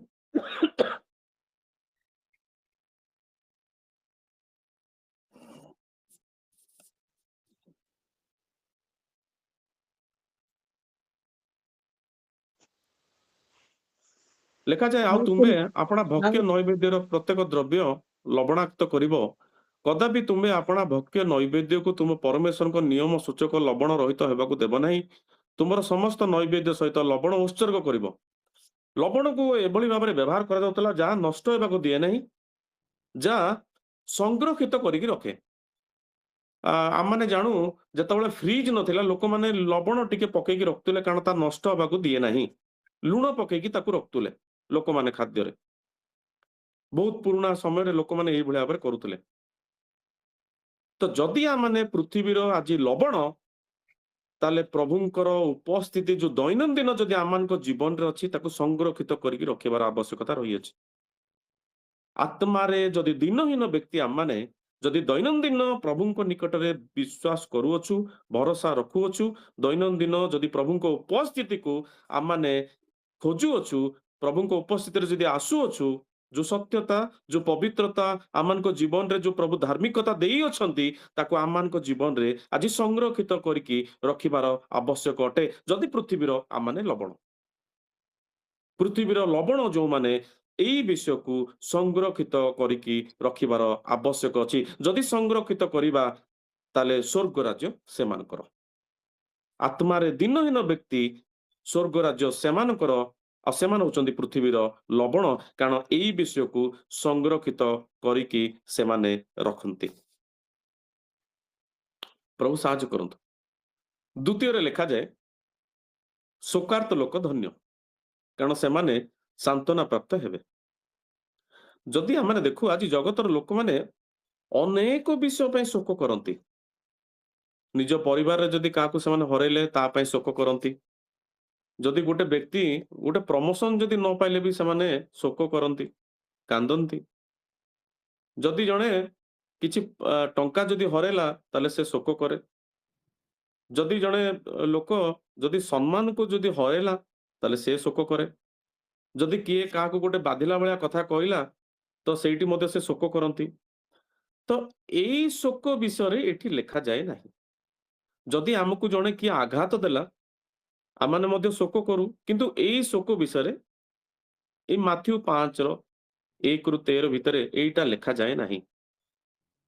ଲେଖାଯାଏ, ଆଉ ତୁମ୍ଭେ ଆପଣା ଭକ୍ଷ୍ୟ ନୈବେଦ୍ୟର ପ୍ରତ୍ୟେକ ଦ୍ରବ୍ୟ ଲବଣାକ୍ତ କରିବ। କଦାପି ତୁମ୍ଭେ ଆପଣା ଭକ୍ଷ୍ୟ ନୈବେଦ୍ୟକୁ ତୁମ ପରମେଶ୍ୱରଙ୍କ ନିୟମ ସୂଚକ ଲବଣ ରହିତ ହେବାକୁ ଦେବ ନାହିଁ। ତୁମର ସମସ୍ତ ନୈବେଦ୍ୟ ସହିତ ଲବଣ ଉତ୍ସର୍ଗ କରିବ। ଲବଣକୁ ଏଭଳି ଭାବରେ ବ୍ୟବହାର କରାଯାଉଥିଲା ଯାହା ନଷ୍ଟ ହେବାକୁ ଦିଏ ନାହିଁ, ଯାହା ସଂରକ୍ଷିତ କରିକି ରଖେ। ଆମମାନେ ଜାଣୁ ଯେତେବେଳେ ଫ୍ରିଜ ନଥିଲା, ଲୋକମାନେ ଲବଣ ଟିକେ ପକେଇକି ରଖୁଥିଲେ, କାରଣ ତା ନଷ୍ଟ ହେବାକୁ ଦିଏ ନାହିଁ। ଲୁଣ ପକେଇକି ତାକୁ ରଖୁଥିଲେ। ଲୋକମାନେ ଖାଦ୍ୟରେ। ବହୁତ ପୁରୁଣା ସମୟରେ ଲୋକମାନେ ଏଇଭଳିଆ ଭାବରେ କରୁଥିଲେ। ତ ଯଦି ଆମମାନେ ପୃଥିବୀର ଆଜି ଲବଣ, ତାହେଲେ ପ୍ରଭୁଙ୍କର ଉପସ୍ଥିତି ଯୋଉ ଦୈନନ୍ଦିନ ଯଦି ଆମମାନଙ୍କ ଜୀବନରେ ଅଛି ତାକୁ ସଂରକ୍ଷିତ କରିକି ରଖିବାର ଆବଶ୍ୟକତା ରହିଅଛି। ଆତ୍ମାରେ ଯଦି ଦିନହୀନ ବ୍ୟକ୍ତି ଆମମାନେ ଯଦି ଦୈନନ୍ଦିନ ପ୍ରଭୁଙ୍କ ନିକଟରେ ବିଶ୍ୱାସ କରୁଅଛୁ, ଭରସା ରଖୁଅଛୁ, ଦୈନନ୍ଦିନ ଯଦି ପ୍ରଭୁଙ୍କ ଉପସ୍ଥିତିକୁ ଆମମାନେ ଖୋଜୁଅଛୁ, ପ୍ରଭୁଙ୍କ ଉପସ୍ଥିତିରେ ଯଦି ଆସୁଅଛୁ, ଯୋଉ ସତ୍ୟତା, ଯୋଉ ପବିତ୍ରତା ଆମମାନଙ୍କ ଜୀବନରେ ଯୋଉ ପ୍ରଭୁ ଧାର୍ମିକତା ଦେଇଅଛନ୍ତି, ତାକୁ ଆମମାନଙ୍କ ଜୀବନରେ ଆଜି ସଂରକ୍ଷିତ କରିକି ରଖିବାର ଆବଶ୍ୟକ ଅଟେ। ଯଦି ପୃଥିବୀର ଆମମାନେ ଲବଣ, ପୃଥିବୀର ଲବଣ ଯୋଉମାନେ ଏଇ ବିଷୟକୁ ସଂରକ୍ଷିତ କରିକି ରଖିବାର ଆବଶ୍ୟକ ଅଛି। ଯଦି ସଂରକ୍ଷିତ କରିବା, ତାହେଲେ ସ୍ୱର୍ଗ ରାଜ୍ୟ ସେମାନଙ୍କର। ଆତ୍ମାରେ ଦିନହୀନ ବ୍ୟକ୍ତି ସ୍ୱର୍ଗ ରାଜ୍ୟ ସେମାନଙ୍କର, ଆଉ ସେମାନେ ହଉଛନ୍ତି ପୃଥିବୀର ଲବଣ, କାରଣ ଏଇ ବିଷୟକୁ ସଂରକ୍ଷିତ କରିକି ସେମାନେ ରଖନ୍ତି। ପ୍ରଭୁ ସାହାଯ୍ୟ କରନ୍ତୁ। ଦ୍ୱିତୀୟରେ ଲେଖାଯାଏ, ଶୋକାର୍ତ୍ତ ଲୋକ ଧନ୍ୟ, କାରଣ ସେମାନେ ସାନ୍ତ୍ୱନା ପ୍ରାପ୍ତ ହେବେ। ଯଦି ଆମେ ଦେଖୁ ଆଜି ଜଗତର ଲୋକମାନେ ଅନେକ ବିଷୟ ପାଇଁ ଶୋକ କରନ୍ତି। ନିଜ ପରିବାରରେ ଯଦି କାହାକୁ ସେମାନେ ହରେଇଲେ ତା ପାଇଁ ଶୋକ କରନ୍ତି। ଯଦି ଗୋଟେ ବ୍ୟକ୍ତି ଗୋଟେ ପ୍ରମୋଶନ ଯଦି ନ ପାଇଲେ ବି ସେମାନେ ଶୋକ କରନ୍ତି, କାନ୍ଦନ୍ତି। ଯଦି ଜଣେ କିଛି ଟଙ୍କା ଯଦି ହରେଇଲା ତାହେଲେ ସେ ଶୋକ କରେ। ଯଦି ଜଣେ ଲୋକ ଯଦି ସମ୍ମାନକୁ ଯଦି ହରେଇଲା ତାହେଲେ ସେ ଶୋକ କରେ। ଯଦି କିଏ କାହାକୁ ଗୋଟେ ବାଧିଲା ଭଳିଆ କଥା କହିଲା ତ ସେଇଠି ମଧ୍ୟ ସେ ଶୋକ କରନ୍ତି। ତ ଏଇ ଶୋକ ବିଷୟରେ ଏଠି ଲେଖାଯାଏ ନାହିଁ। ଯଦି ଆମକୁ ଜଣେ କିଏ ଆଘାତ ଦେଲା, ଆମମାନେ ମଧ୍ୟ ଶୋକ କରୁ, କିନ୍ତୁ ଏଇ ଶୋକ ବିଷୟରେ ଏଇ ମାଥ୍ୟୁ 5:1-13 ଭିତରେ ଏଇଟା ଲେଖାଯାଏ ନାହିଁ।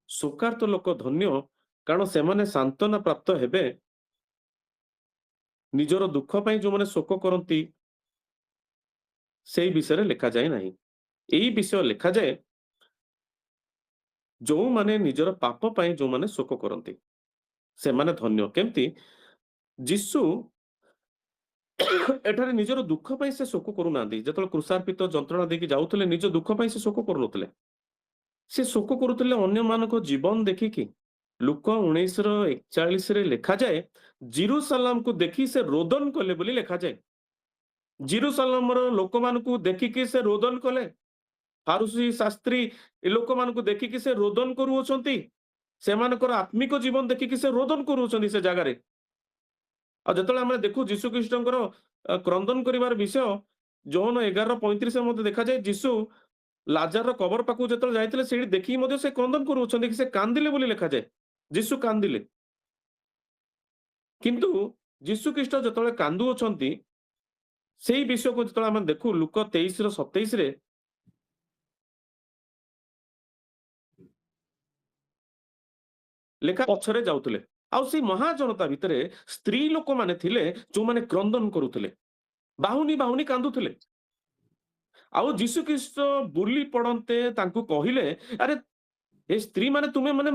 ଶୋକାର୍ତ୍ତ ଲୋକ ଧନ୍ୟ, କାରଣ ସେମାନେ ସାନ୍ତ୍ୱନା ପ୍ରାପ୍ତ ହେବେ। ନିଜର ଦୁଃଖ ପାଇଁ ଯୋଉମାନେ ଶୋକ କରନ୍ତି ସେଇ ବିଷୟରେ ଲେଖାଯାଏ ନାହିଁ। ଏଇ ବିଷୟ ଲେଖାଯାଏ ଯୋଉମାନେ ନିଜର ପାପ ପାଇଁ ଯୋଉମାନେ ଶୋକ କରନ୍ତି ସେମାନେ ଧନ୍ୟ। କେମିତି? ଯୀଶୁ ଏଠାରେ ନିଜର ଦୁଃଖ ପାଇଁ ସେ ଶୋକ କରୁନାହାନ୍ତି। ଯେତେବେଳେ କ୍ରୁଶାର୍ପିତ ଯନ୍ତ୍ରଣା ଦେଇକି ଯାଉଥିଲେ, ନିଜ ଦୁଃଖ ପାଇଁ ସେ ଶୋକ କରୁନଥିଲେ। ସେ ଶୋକ କରୁଥିଲେ ଅନ୍ୟମାନଙ୍କ ଜୀବନ ଦେଖିକି। ଲୁକ 19:41 ଲେଖାଯାଏ, ଜିରୁସାଲାମକୁ ଦେଖି ସେ ରୋଦନ କଲେ ବୋଲି ଲେଖାଯାଏ। ଜିରୁସାଲାମର ଲୋକମାନଙ୍କୁ ଦେଖିକି ସେ ରୋଦନ କଲେ। ଫାରୁସୀ ଶାସ୍ତ୍ରୀ ଏ ଲୋକମାନଙ୍କୁ ଦେଖିକି ସେ ରୋଦନ କରୁଅଛନ୍ତି। ସେମାନଙ୍କର ଆତ୍ମିକ ଜୀବନ ଦେଖିକି ସେ ରୋଦନ କରୁଅଛନ୍ତି ସେ ଜାଗାରେ। ଆଉ ଯେତେବେଳେ ଆମେ ଦେଖୁ ଯୀଶୁ ଖ୍ରୀଷ୍ଟଙ୍କର କ୍ରନ୍ଦନ କରିବାର ବିଷୟ, ଜୋହନ 11:35 ମଧ୍ୟ ଦେଖାଯାଏ, ଯୀଶୁ ଲାଜାରର କବର ପାଖକୁ ଯେତେବେଳେ ଯାଇଥିଲେ ସେଇଠି ଦେଖିକି ମଧ୍ୟ ସେ କ୍ରନ୍ଦନ କରୁଅଛନ୍ତି, କି ସେ କାନ୍ଦିଲେ ବୋଲି ଲେଖାଯାଏ। ଯୀଶୁ କାନ୍ଦିଲେ। କିନ୍ତୁ ଯୀଶୁ ଖ୍ରୀଷ୍ଟ ଯେତେବେଳେ କାନ୍ଦୁଅଛନ୍ତି ସେଇ ବିଷୟକୁ ଯେତେବେଳେ ଆମେ ଦେଖୁ ଲୁକ 23:27 ଲେଖା, ପଛରେ ଯାଉଥିଲେ। ଆଉ ସେଇ ମହାଜନତା ଭିତରେ ସ୍ତ୍ରୀ ଲୋକମାନେ ଥିଲେ ଯୋଉମାନେ କ୍ରନ୍ଦନ କରୁଥିଲେ, ବାହୁନି ବାହୁନି କାନ୍ଦୁଥିଲେ। ଆଉ ଯୀଶୁ ଖ୍ରୀଷ୍ଟ ବୁଲି ପଡନ୍ତେ ତାଙ୍କୁ କହିଲେ, ଆରେ ଏ ସ୍ତ୍ରୀ ମାନେ ତୁମେ ମାନେ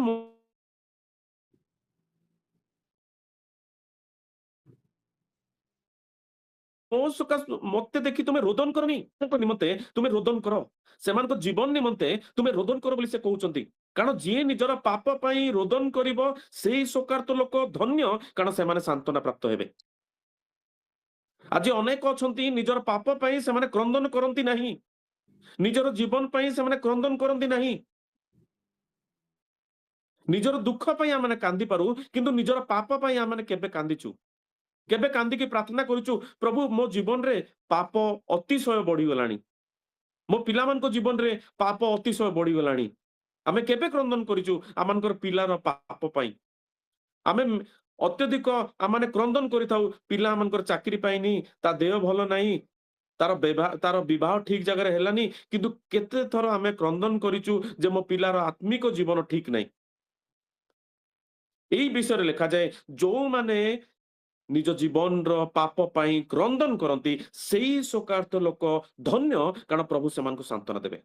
ମତେ ଦେଖି ତୁମେ ରୋଦନ କରନି, ନିମନ୍ତେ ତୁମେ ରୋଦନ କର, ସେମାନଙ୍କ ଜୀବନ ନିମନ୍ତେ ତୁମେ ରୋଦନ କର ବୋଲି ସେ କହୁଛନ୍ତି। କାରଣ ଯିଏ ନିଜର ପାପ ପାଇଁ ରୋଦନ କରିବ ସେଇ ଶୋକାର୍ତ୍ତ ଲୋକ ଧନ୍ୟ, କାରଣ ସେମାନେ ସାନ୍ତ୍ୱନା ପ୍ରାପ୍ତ ହେବେ। ଆଜି ଅନେକ ଅଛନ୍ତି ନିଜର ପାପ ପାଇଁ ସେମାନେ କ୍ରନ୍ଦନ କରନ୍ତି ନାହିଁ, ନିଜର ଜୀବନ ପାଇଁ ସେମାନେ କ୍ରନ୍ଦନ କରନ୍ତି ନାହିଁ। ନିଜର ଦୁଃଖ ପାଇଁ ଆମେ କାନ୍ଦି ପାରୁ, କିନ୍ତୁ ନିଜର ପାପ ପାଇଁ ଆମେ କେବେ କାନ୍ଦିଛୁ? କେବେ କାନ୍ଦିକି ପ୍ରାର୍ଥନା କରୁଛୁ, ପ୍ରଭୁ ମୋ ଜୀବନରେ ପାପ ଅତିଶୟ ବଢିଗଲାଣି, ମୋ ପିଲାମାନଙ୍କ ଜୀବନରେ ପାପ ଅତିଶୟ ବଢିଗଲାଣି? ଆମେ କେବେ କ୍ରନ୍ଦନ କରିଛୁ ଆମମାନଙ୍କର ପିଲାର ପାପ ପାଇଁ? ଆମେ ଅତ୍ୟଧିକ ଆମେ କ୍ରନ୍ଦନ କରିଥାଉ, ପିଲାମାନଙ୍କର ଚାକିରି ପାଇନି, ତା ଦେହ ଭଲ ନାହିଁ, ତାର ବିବାହ ଠିକ ଜାଗାରେ ହେଲାନି, କିନ୍ତୁ କେତେ ଥର ଆମେ କ୍ରନ୍ଦନ କରିଛୁ ଯେ ମୋ ପିଲାର ଆତ୍ମିକ ଜୀବନ ଠିକ ନାହିଁ। ଏଇ ବିଷୟରେ ଲେଖାଯାଏ, ଯୋଉମାନେ ନିଜ ଜୀବନର ପାପ ପାଇଁ କ୍ରନ୍ଦନ କରନ୍ତି ସେଇ ଶୋକାର୍ତ୍ତ ଲୋକ ଧନ୍ୟ, କାରଣ ପ୍ରଭୁ ସେମାନଙ୍କୁ ସାନ୍ତ୍ୱନା ଦେବେ।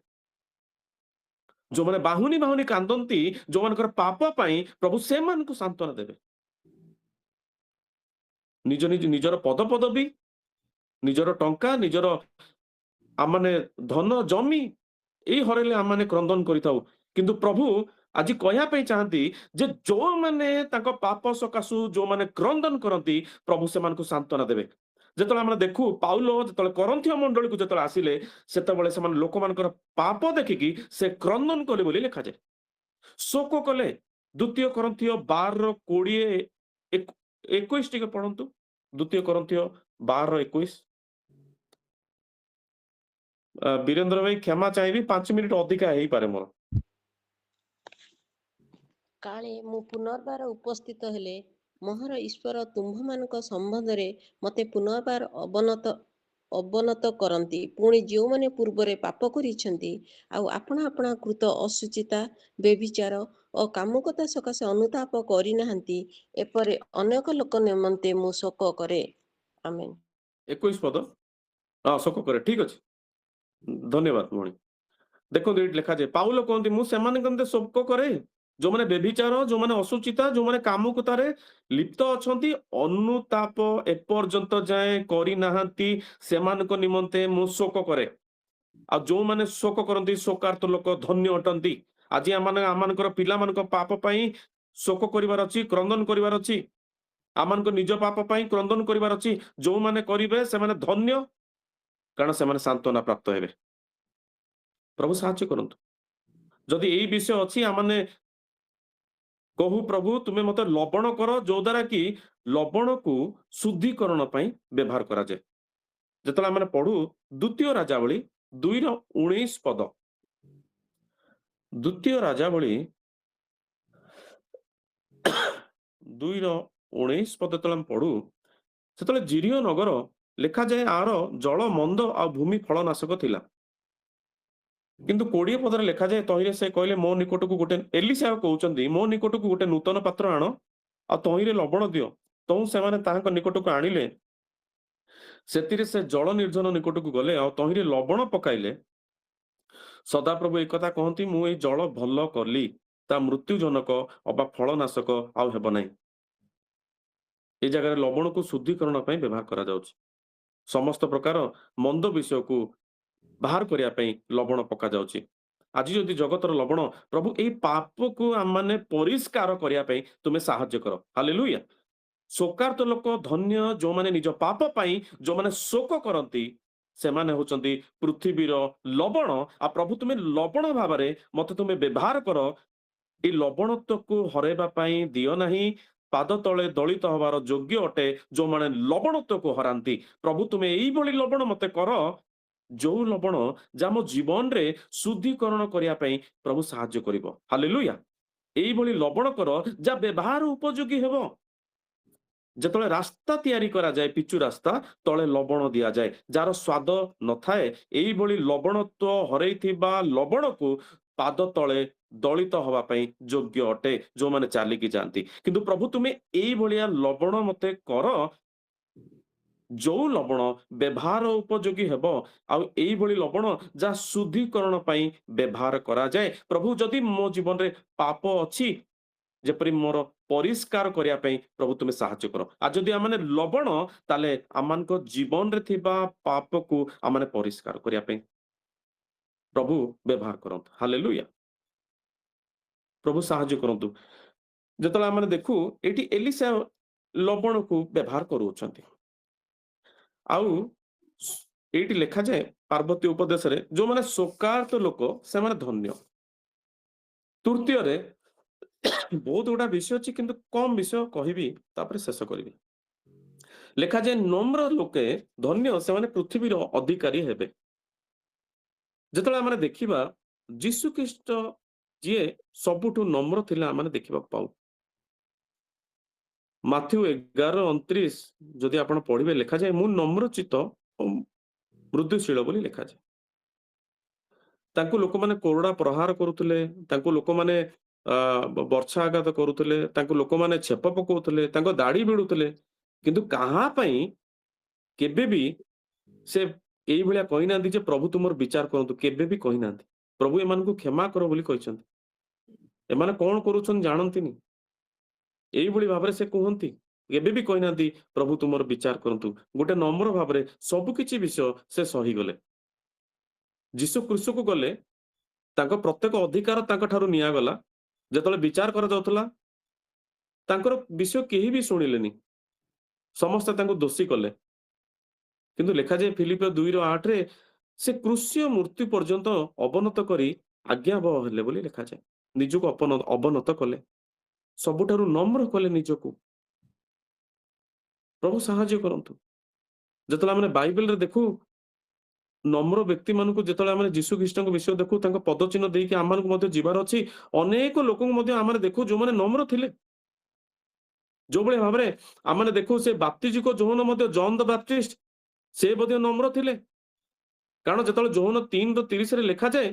ଯୋଉମାନେ ବାହୁନି ବାହୁନି କାନ୍ଦନ୍ତି ଯୋଉମାନଙ୍କର ପାପ ପାଇଁ, ପ୍ରଭୁ ସେମାନଙ୍କୁ ସାନ୍ତ୍ୱନା ଦେବେ। ନିଜର ପଦପଦବୀ, ନିଜର ଟଙ୍କା, ନିଜର ଆମମାନେ ଧନ ଜମି ଏଇ ହରେଇଲେ ଆମମାନେ କ୍ରନ୍ଦନ କରିଥାଉ, କିନ୍ତୁ ପ୍ରଭୁ ଆଜି କହିବା ପାଇଁ ଚାହାନ୍ତି ଯେ ଯୋଉମାନେ ତାଙ୍କ ପାପ ସକାଶୁ ଯୋଉମାନେ କ୍ରନ୍ଦନ କରନ୍ତି ପ୍ରଭୁ ସେମାନଙ୍କୁ ସାନ୍ତ୍ୱନା ଦେବେ। ଯେତେବେଳେ ଆମେ ଦେଖୁ ପାଉଲ ଯେତେବେଳେ କରନ୍ଥୀୟ ମଣ୍ଡଳୀକୁ ଯେତେବେଳେ ଆସିଲେ ସେତେବେଳେ ସେମାନେ ଲୋକମାନଙ୍କର ପାପ ଦେଖିକି ସେ କ୍ରନ୍ଦନ କଲେ ବୋଲି ଲେଖାଯାଏ, ଶୋକ କଲେ। ଦ୍ୱିତୀୟ କରନ୍ଥୀୟ 12:20-21 ଟିକେ ପଢନ୍ତୁ। ଦ୍ୱିତୀୟ କରନ୍ଥୀୟ 12:21। ବୀରେନ୍ଦ୍ର ଭାଇ କ୍ଷମା ଚାହିଁବି, 5 ମିନିଟ ଅଧିକା ହେଇପାରେ ମୋର। କାଳେ ମୁଁ ପୁନର୍ବାର ଉପସ୍ଥିତ ହେଲେ ମୋହର ଈଶ୍ୱର ତୁମ୍ଭମାନଙ୍କ ସମ୍ବନ୍ଧରେ ମୋତେ ପୁନର୍ବାର ଅବନତ କରନ୍ତି। ପୁଣି ଯେଉଁମାନେ ପୂର୍ବରେ ପାପ କରିଛନ୍ତି ଆଉ ଆପଣା କୃତ ଅସୁଚିତା, ବ୍ୟଭିଚାର ଓ କାମୁକତା ସକାଶେ ଅନୁତାପ କରିନାହାନ୍ତି, ଏପରି ଅନେକ ଲୋକ ନିମନ୍ତେ ମୁଁ ଶୋକ କରେ। ଆମେନ୍। 21 ପଦ ଶୋକ କରେ, ଠିକ ଅଛି, ଧନ୍ୟବାଦ ଭଉଣୀ। ଦେଖନ୍ତୁ ଏଇଠି ଲେଖାଯାଏ, ପାଉଲ କହନ୍ତି ମୁଁ ସେମାନଙ୍କ ନିମନ୍ତେ ଶୋକ କରେ ଯୋଉମାନେ ବ୍ୟଭିଚାର, ଯୋଉମାନେ ଅସୁଚିତା, ଯୋଉମାନେ କାମୁକତାରେ ଲିପ୍ତ ଅଛନ୍ତି, ଅନୁତାପ ଏପର୍ଯ୍ୟନ୍ତ ଯାଏଁ କରିନାହାନ୍ତି, ସେମାନଙ୍କ ନିମନ୍ତେ ମୁଁ ଶୋକ କରେ। ଆଉ ଯୋଉମାନେ ଶୋକ କରନ୍ତି ଶୋକାର୍ଥ ଲୋକ ଧନ୍ୟ ଅଟନ୍ତି। ଆଜି ଆମମାନଙ୍କର ପିଲାମାନଙ୍କ ପାପ ପାଇଁ ଶୋକ କରିବାର ଅଛି, କ୍ରନ୍ଦନ କରିବାର ଅଛି। ଆମମାନଙ୍କ ନିଜ ପାପ ପାଇଁ କ୍ରନ୍ଦନ କରିବାର ଅଛି। ଯୋଉମାନେ କରିବେ ସେମାନେ ଧନ୍ୟ, କାରଣ ସେମାନେ ସାନ୍ତ୍ୱନା ପ୍ରାପ୍ତ ହେବେ। ପ୍ରଭୁ ସାହାଯ୍ୟ କରନ୍ତୁ। ଯଦି ଏଇ ବିଷୟ ଅଛି ଆମମାନେ କହୁ ପ୍ରଭୁ ତୁମେ ମତେ ଲବଣ କର, ଯୋଉ ଦ୍ୱାରା କି ଲବଣକୁ ଶୁଦ୍ଧିକରଣ ପାଇଁ ବ୍ୟବହାର କରାଯାଏ। ଯେତେବେଳେ ଆମେ ପଢୁ ଦ୍ୱିତୀୟ ରାଜାବଳୀ 2:19 ପଦ, ଦ୍ୱିତୀୟ ରାଜାବଳୀ 2:19 ପଦ ଯେତେବେଳେ ଆମେ ପଢୁ, ସେତେବେଳେ ଜିରିୟ ନଗର ଲେଖାଯାଏ ଆର ଜଳ ମନ୍ଦ ଆଉ ଭୂମି ଫଳନାଶକ ଥିଲା। କିନ୍ତୁ 20 ପଦରେ ଲେଖାଯାଏ, ତହିଁରେ ସେ କହିଲେ ମୋ ନିକଟକୁ ଗୋଟେ, ଏଲିଶା କହୁଛନ୍ତି ମୋ ନିକଟକୁ ଗୋଟେ ନୂତନ ପାତ୍ର ଆଣ ଆଉ ତହିଁରେ ଲବଣ ଦିଅ। ତହୁଁ ସେମାନେ ତାହାଙ୍କ ନିକଟକୁ ଆଣିଲେ, ସେଥିରେ ସେ ଜଳ ନିର୍ଜନ ନିକଟକୁ ଗଲେ ଆଉ ତହିଁରେ ଲବଣ ପକାଇଲେ। ସଦାପ୍ରଭୁ ଏ କଥା କହନ୍ତି, ମୁଁ ଏଇ ଜଳ ଭଲ କଲି, ତା ମୃତ୍ୟୁଜନକ ଅବା ଫଳନାଶକ ଆଉ ହେବ ନାହିଁ। এই ଜାଗାରେ ଲବଣକୁ ଶୁଦ୍ଧିକରଣ ପାଇଁ ବ୍ୟବହାର କରାଯାଉଛି। ସମସ୍ତ ପ୍ରକାର ମନ୍ଦ ବିଷୟକୁ ବାହାର କରିବା ପାଇଁ ଲବଣ ପକାଯାଉଛି। ଆଜି ଯଦି ଜଗତର ଲବଣ ପ୍ରଭୁ ଏଇ ପାପକୁ ଆମମାନେ ପରିଷ୍କାର କରିବା ପାଇଁ ତୁମେ ସାହାଯ୍ୟ କର। ହାଲେଲୁୟା। ଶୋକାର୍ତ ଲୋକ ଧନ୍ୟ, ଯୋଉମାନେ ନିଜ ପାପ ପାଇଁ ଯୋଉମାନେ ଶୋକ କରନ୍ତି, ସେମାନେ ହଉଛନ୍ତି ପୃଥିବୀର ଲବଣ। ଆଉ ପ୍ରଭୁ ତୁମେ ଲବଣ ଭାବରେ ମତେ ତୁମେ ବ୍ୟବହାର କର। ଏଇ ଲବଣତ୍ୱକୁ ହରେଇବା ପାଇଁ ଦିଅ ନାହିଁ। ପାଦ ତଳେ ଦଳିତ ହବାର ଯୋଗ୍ୟ ଅଟେ ଯୋଉମାନେ ଲବଣତ୍ୱକୁ ହରାନ୍ତି। ପ୍ରଭୁ ତୁମେ ଏଇଭଳି ଲବଣ ମତେ କର, ଯୋଉ ଲବଣ ଯାହା ମୋ ଜୀବନରେ ଶୁଦ୍ଧିକରଣ କରିବା ପାଇଁ ପ୍ରଭୁ ସାହାଯ୍ୟ କରିବ। ହାଲେଲୁୟା। ଏଇଭଳି ଲବଣ କର ଯାହା ବ୍ୟବହାର ଉପଯୋଗୀ ହେବ। ଯେତେବେଳେ ରାସ୍ତା ତିଆରି କରାଯାଏ, ପିଚୁ ରାସ୍ତା ତଳେ ଲବଣ ଦିଆଯାଏ, ଯାହାର ସ୍ୱାଦ ନଥାଏ, ଏଇଭଳି ଲବଣତ୍ୱ ହରେଇଥିବା ଲବଣକୁ ପାଦ ତଳେ ଦଳିତ ହବା ପାଇଁ ଯୋଗ୍ୟ ଅଟେ ଯୋଉମାନେ ଚାଲିକି ଯାଆନ୍ତି। କିନ୍ତୁ ପ୍ରଭୁ ତୁମେ ଏଇଭଳିଆ ଲବଣ ମତେ କର, ଯୋଉ ଲବଣ ବ୍ୟବହାର ଉପଯୋଗୀ ହେବ, ଆଉ ଏଇଭଳି ଲବଣ ଯାହା ଶୁଦ୍ଧିକରଣ ପାଇଁ ବ୍ୟବହାର କରାଯାଏ। ପ୍ରଭୁ ଯଦି ମୋ ଜୀବନରେ ପାପ ଅଛି, ଯେପରି ମୋର ପରିଷ୍କାର କରିବା ପାଇଁ ପ୍ରଭୁ ତୁମେ ସାହାଯ୍ୟ କର। ଆଉ ଯଦି ଆମମାନେ ଲବଣ, ତାହେଲେ ଆମମାନଙ୍କ ଜୀବନରେ ଥିବା ପାପକୁ ଆମମାନେ ପରିଷ୍କାର କରିବା ପାଇଁ ପ୍ରଭୁ ବ୍ୟବହାର କରନ୍ତୁ। ହାଲେଲୁୟା। ପ୍ରଭୁ ସାହାଯ୍ୟ କରନ୍ତୁ। ଯେତେବେଳେ ଆମେ ଦେଖୁ ଏଠି ଏଲିଶା ଲବଣକୁ ବ୍ୟବହାର କରୁଛନ୍ତି। ଆଉ ଏଇଠି ଲେଖାଯାଏ ପାର୍ବତୀ ଉପଦେଶରେ, ଯୋଉମାନେ ଶୋକାର୍ତ ଲୋକ ସେମାନେ ଧନ୍ୟ। ତୃତୀୟରେ ବହୁତ ଗୁଡା ବିଷୟ ଅଛି, କିନ୍ତୁ କମ ବିଷୟ କହିବି, ତାପରେ ଶେଷ କରିବି। ଲେଖାଯାଏ ନମ୍ର ଲୋକେ ଧନ୍ୟ, ସେମାନେ ପୃଥିବୀର ଅଧିକାରୀ ହେବେ। ଯେତେବେଳେ ଆମେ ଦେଖିବା ଯୀଶୁ ଖ୍ରୀଷ୍ଟ ଯିଏ ସବୁଠୁ ନମ୍ର ଥିଲା ଆମେ ଦେଖିବାକୁ ପାଉ। ମାଥ୍ୟୁ 11:29 ଯଦି ଆପଣ ପଢିବେ, ଲେଖାଯାଏ ମୁଁ ନମ୍ରଚିତ ଓ ମୃଦୁଶୀଳ ବୋଲି ଲେଖାଯାଏ। ତାଙ୍କୁ ଲୋକମାନେ କୋରଡା ପ୍ରହାର କରୁଥିଲେ, ତାଙ୍କୁ ଲୋକମାନେ ବର୍ଷାଘାତ କରୁଥିଲେ, ତାଙ୍କୁ ଲୋକମାନେ ଛେପ ପକଉଥିଲେ, ତାଙ୍କ ଦାଢି ଭିଡୁଥିଲେ, କିନ୍ତୁ କାହା ପାଇଁ କେବେ ବି ସେ ଏଇଭଳିଆ କହିନାହାନ୍ତି ଯେ ପ୍ରଭୁ ତୁମର ବିଚାର କରନ୍ତୁ। କେବେ ବି କହିନାହାନ୍ତି। ପ୍ରଭୁ ଏମାନଙ୍କୁ କ୍ଷମା କର ବୋଲି କହିଛନ୍ତି। ଏମାନେ କଣ କରୁଛନ୍ତି ଜାଣନ୍ତିନି, ଏଇଭଳି ଭାବରେ ସେ କୁହନ୍ତି। କେବେ ବି କହିନାହାନ୍ତି ପ୍ରଭୁ ତୁମର ବିଚାର କରନ୍ତୁ। ଗୋଟେ ନମ୍ର ଭାବରେ ସବୁ କିଛି ବିଷୟ ସେ ସହିଗଲେ। ଯୀଶୁ କ୍ରୁଶକୁ ଗଲେ ତାଙ୍କ ପ୍ରତ୍ୟେକ ଅଧିକାର ତାଙ୍କ ଠାରୁ ନିଆଗଲା। ଯେତେବେଳେ ବିଚାର କରାଯାଉଥିଲା ତାଙ୍କର ବିଷୟ କେହି ବି ଶୁଣିଲେନି। ସମସ୍ତେ ତାଙ୍କୁ ଦୋଷୀ କଲେ। କିନ୍ତୁ ଲେଖାଯାଏ ଫିଲିପିଓ 2:8 ସେ କ୍ରୁଶୀୟ ମୃତ୍ୟୁ ପର୍ଯ୍ୟନ୍ତ ଅବନତ କରି ଆଜ୍ଞାବହ ହେଲେ ବୋଲି ଲେଖାଯାଏ। ନିଜକୁ ଅବନତ କଲେ। ସବୁଠାରୁ ନମ୍ର କଲେ ନିଜକୁ। ପ୍ରଭୁ ସାହାଯ୍ୟ କରନ୍ତୁ। ଯେତେବେଳେ ଆମେ ବାଇବେଲରେ ଦେଖୁ ନମ୍ର ବ୍ୟକ୍ତିମାନଙ୍କୁ, ଯେତେବେଳେ ଆମେ ଯୀଶୁ ଖ୍ରୀଷ୍ଟଙ୍କ ବିଷୟ ଦେଖୁ, ତାଙ୍କ ପଦଚିହ୍ନ ଦେଇକି ଆମମାନଙ୍କୁ ମଧ୍ୟ ଯିବାର ଅଛି। ଅନେକ ଲୋକଙ୍କୁ ମଧ୍ୟ ଆମେ ଦେଖୁ ଯୋଉମାନେ ନମ୍ର ଥିଲେ। ଯୋଉଭଳି ଭାବରେ ଆମେ ଦେଖୁ ସେ ବାପ୍ତିଜିକ ଯୋହନ ମଧ୍ୟ ଜନ୍ ଦ ବାପ୍ଟିଷ୍ଟ, ସେ ମଧ୍ୟ ନମ୍ର ଥିଲେ। କାରଣ ଯେତେବେଳେ ଯୋହନ 3:30 ଲେଖାଯାଏ,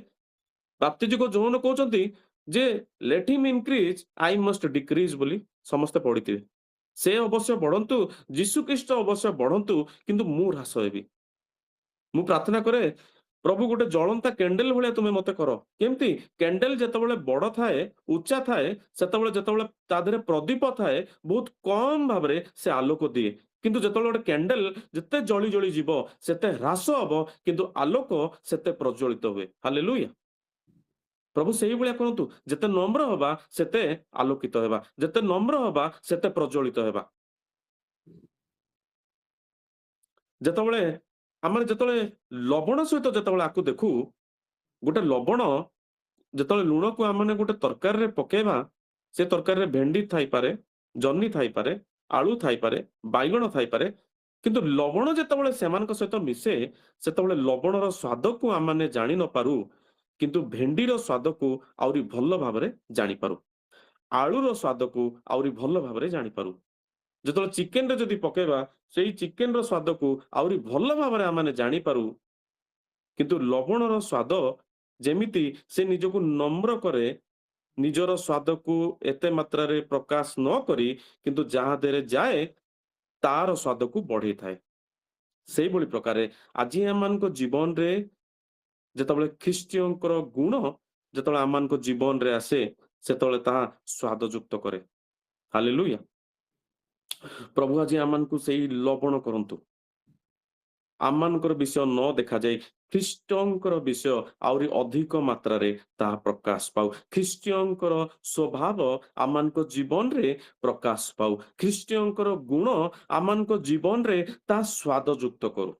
ବାପ୍ତିଜିକ ଯୋହନ କହୁଛନ୍ତି ଯେ let him increase I must decrease ବୋଲି ସମସ୍ତେ ପଢିଥିବେ। ସେ ଅବଶ୍ୟ ବଢନ୍ତୁ, ଯୀଶୁ ଖ୍ରୀଷ୍ଟ ଅବଶ୍ୟ ବଢନ୍ତୁ, କିନ୍ତୁ ମୁଁ ହ୍ରାସ ହେବି। ମୁଁ ପ୍ରାର୍ଥନା କରେ ପ୍ରଭୁ ଗୋଟେ ଜଳନ୍ତା କ୍ୟାଣ୍ଡେଲ ଭଳିଆ ତୁମେ ମତେ କର। କେମିତି? କ୍ୟାଣ୍ଡେଲ ଯେତେବେଳେ ବଡ ଥାଏ, ଉଚ୍ଚା ଥାଏ, ଯେତେବେଳେ ତା ଦେହରେ ପ୍ରଦୀପ ଥାଏ, ବହୁତ କମ ଭାବରେ ସେ ଆଲୋକ ଦିଏ। କିନ୍ତୁ ଯେତେବେଳେ ଗୋଟେ କ୍ୟାଣ୍ଡେଲ ଯେତେ ଜଳି ଜଳି ଯିବ ସେତେ ହ୍ରାସ ହବ, କିନ୍ତୁ ଆଲୋକ ସେତେ ପ୍ରଜ୍ୱଳିତ ହୁଏ। ହାଲେଲୁୟା। ପ୍ରଭୁ ସେଇଭଳିଆ କରନ୍ତୁ। ଯେତେ ନମ୍ର ହବା ସେତେ ଆଲୋକିତ ହେବା, ଯେତେ ନମ୍ର ହବା ସେତେ ପ୍ରଜ୍ୱଳିତ ହେବା। ଯେତେବେଳେ ଲବଣ ସହିତ ଯେତେବେଳେ ଆକୁ ଦେଖୁ, ଗୋଟେ ଲବଣ ଯେତେବେଳେ ଲୁଣକୁ ଆମେ ଗୋଟେ ତରକାରୀରେ ପକେଇବା, ସେ ତରକାରୀରେ ଭେଣ୍ଡି ଥାଇପାରେ, ଜହ୍ନି ଥାଇପାରେ, ଆଳୁ ଥାଇପାରେ, ବାଇଗଣ ଥାଇପାରେ, କିନ୍ତୁ ଲବଣ ଯେତେବେଳେ ସେମାନଙ୍କ ସହିତ ମିଶେ, ସେତେବେଳେ ଲବଣର ସ୍ୱାଦକୁ ଆମେ ଜାଣି ନପାରୁ, କିନ୍ତୁ ଭେଣ୍ଡିର ସ୍ୱାଦକୁ ଆହୁରି ଭଲ ଭାବରେ ଜାଣିପାରୁ। ଆଳୁର ସ୍ୱାଦକୁ ଆହୁରି ଭଲ ଭାବରେ ଜାଣିପାରୁ। ଯେତେବେଳେ ଚିକେନରେ ଯଦି ପକେଇବା, ସେଇ ଚିକେନର ସ୍ୱାଦକୁ ଆହୁରି ଭଲ ଭାବରେ ଆମେ ଜାଣିପାରୁ। କିନ୍ତୁ ଲବଣର ସ୍ୱାଦ ଯେମିତି ସେ ନିଜକୁ ନମ୍ର କରେ, ନିଜର ସ୍ୱାଦକୁ ଏତେ ମାତ୍ରାରେ ପ୍ରକାଶ ନ କରି, କିନ୍ତୁ ଯାହା ଦେହରେ ଯାଏ ତାର ସ୍ୱାଦକୁ ବଢେଇଥାଏ। ସେଇଭଳି ପ୍ରକାରେ ଆଜି ଆମମାନଙ୍କ ଜୀବନରେ ଯେତେବେଳେ ଖ୍ରୀଷ୍ଟୀୟଙ୍କର ଗୁଣ ଯେତେବେଳେ ଆମମାନଙ୍କ ଜୀବନରେ ଆସେ, ସେତେବେଳେ ତାହା ସ୍ୱାଦଯୁକ୍ତ କରେ। ହାଲେଲୁୟା। ପ୍ରଭୁ ଆଜି ଆମମାନଙ୍କୁ ସେଇ ଲବଣ କରନ୍ତୁ। ଆମମାନଙ୍କର ବିଷୟ ନ ଦେଖାଯାଇ ଖ୍ରୀଷ୍ଟଙ୍କର ବିଷୟ ଆହୁରି ଅଧିକ ମାତ୍ରାରେ ତାହା ପ୍ରକାଶ ପାଉ। ଖ୍ରୀଷ୍ଟଙ୍କର ସ୍ୱଭାବ ଆମମାନଙ୍କ ଜୀବନରେ ପ୍ରକାଶ ପାଉ। ଖ୍ରୀଷ୍ଟଙ୍କର ଗୁଣ ଆମମାନଙ୍କ ଜୀବନରେ ତାହା ସ୍ୱାଦଯୁକ୍ତ କରୁ।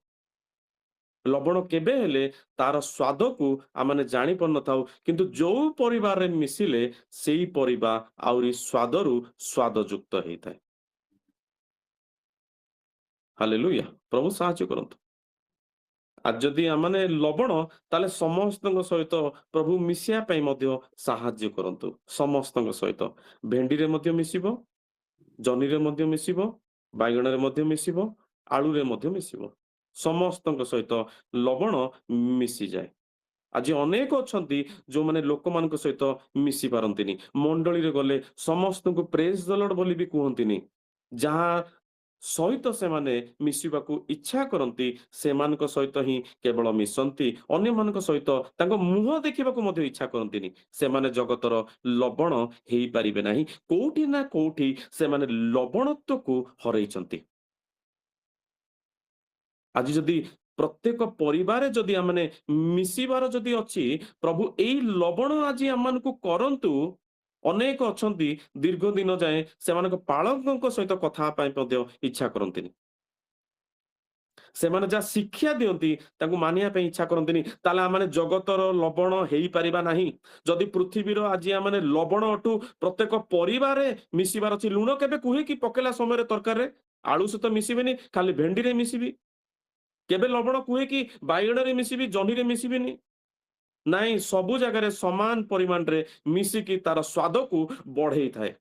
ଲବଣ କେବେ ହେଲେ ତାର ସ୍ୱାଦକୁ ଆମେ ଜାଣିପାରୁନଥାଉ, କିନ୍ତୁ ଯୋଉ ପରିବାରରେ ମିଶିଲେ ସେଇ ପରିବା ଆହୁରି ସ୍ୱାଦରୁ ସ୍ୱାଦଯୁକ୍ତ ହେଇଥାଏ। ହାଲେଲୁୟା। ପ୍ରଭୁ ସାହାଯ୍ୟ କରନ୍ତୁ। ଆଉ ଯଦି ଆମେ ଲବଣ, ତାହେଲେ ସମସ୍ତଙ୍କ ସହିତ ପ୍ରଭୁ ମିଶିବା ପାଇଁ ମଧ୍ୟ ସାହାଯ୍ୟ କରନ୍ତୁ। ସମସ୍ତଙ୍କ ସହିତ ଭେଣ୍ଡିରେ ମଧ୍ୟ ମିଶିବ, ଜହ୍ନିରେ ମଧ୍ୟ ମିଶିବ, ବାଇଗଣରେ ମଧ୍ୟ ମିଶିବ, ଆଳୁରେ ମଧ୍ୟ ମିଶିବ। ସମସ୍ତଙ୍କ ସହିତ ଲବଣ ମିଶିଯାଏ। ଆଜି ଅନେକ ଅଛନ୍ତି ଯୋଉମାନେ ଲୋକମାନଙ୍କ ସହିତ ମିଶି ପାରନ୍ତିନି। ମଣ୍ଡଳୀରେ ଗଲେ ସମସ୍ତଙ୍କୁ ପ୍ରେଜ୍ ଦ ଲର୍ଡ ବୋଲି ବି କୁହନ୍ତିନି। ଯାହା ସହିତ ସେମାନେ ମିଶିବାକୁ ଇଚ୍ଛା କରନ୍ତି, ସେମାନଙ୍କ ସହିତ ହିଁ କେବଳ ମିଶନ୍ତି। ଅନ୍ୟମାନଙ୍କ ସହିତ ତାଙ୍କ ମୁହଁ ଦେଖିବାକୁ ମଧ୍ୟ ଇଚ୍ଛା କରନ୍ତିନି। ସେମାନେ ଜଗତର ଲବଣ ହେଇପାରିବେ ନାହିଁ। କୋଉଠି ନା କୋଉଠି ସେମାନେ ଲବଣତ୍ୱକୁ ହରେଇଛନ୍ତି। ଆଜି ଯଦି ପ୍ରତ୍ୟେକ ପରିବାରରେ ଯଦି ଆମେ ମିଶିବାର ଯଦି ଅଛି, ପ୍ରଭୁ ଏଇ ଲବଣ ଆଜି ଆମମାନଙ୍କୁ କରନ୍ତୁ। ଅନେକ ଅଛନ୍ତି ଦୀର୍ଘ ଦିନ ଯାଏଁ ସେମାନଙ୍କ ପାଳକଙ୍କ ସହିତ କଥା ହେବା ପାଇଁ ମଧ୍ୟ ଇଚ୍ଛା କରନ୍ତିନି। ସେମାନେ ଯାହା ଶିକ୍ଷା ଦିଅନ୍ତି ତାଙ୍କୁ ମାନିବା ପାଇଁ ଇଚ୍ଛା କରନ୍ତିନି। ତାହେଲେ ଆମେ ଜଗତର ଲବଣ ହେଇପାରିବା ନାହିଁ। ଯଦି ପୃଥିବୀର ଆଜି ଆମେ ଲବଣ ଅଟୁ, ପ୍ରତ୍ୟେକ ପରିବାରରେ ମିଶିବାର ଅଛି। ଲୁଣ କେବେ କୁହେ କି ପକେଇଲା ସମୟରେ ତରକାରୀରେ ଆଳୁ ସହିତ ମିଶିବେନି, ଖାଲି ଭେଣ୍ଡିରେ ମିଶିବି। କେବେ ଲବଣ କୁହେ କି ବାଇଗଣରେ ମିଶିବି, ଜହ୍ନିରେ ମିଶିବିନି। ନାଇଁ, ସବୁ ଜାଗାରେ ସମାନ ପରିମାଣରେ ମିଶିକି ତାର ସ୍ୱାଦକୁ ବଢେଇଥାଏ।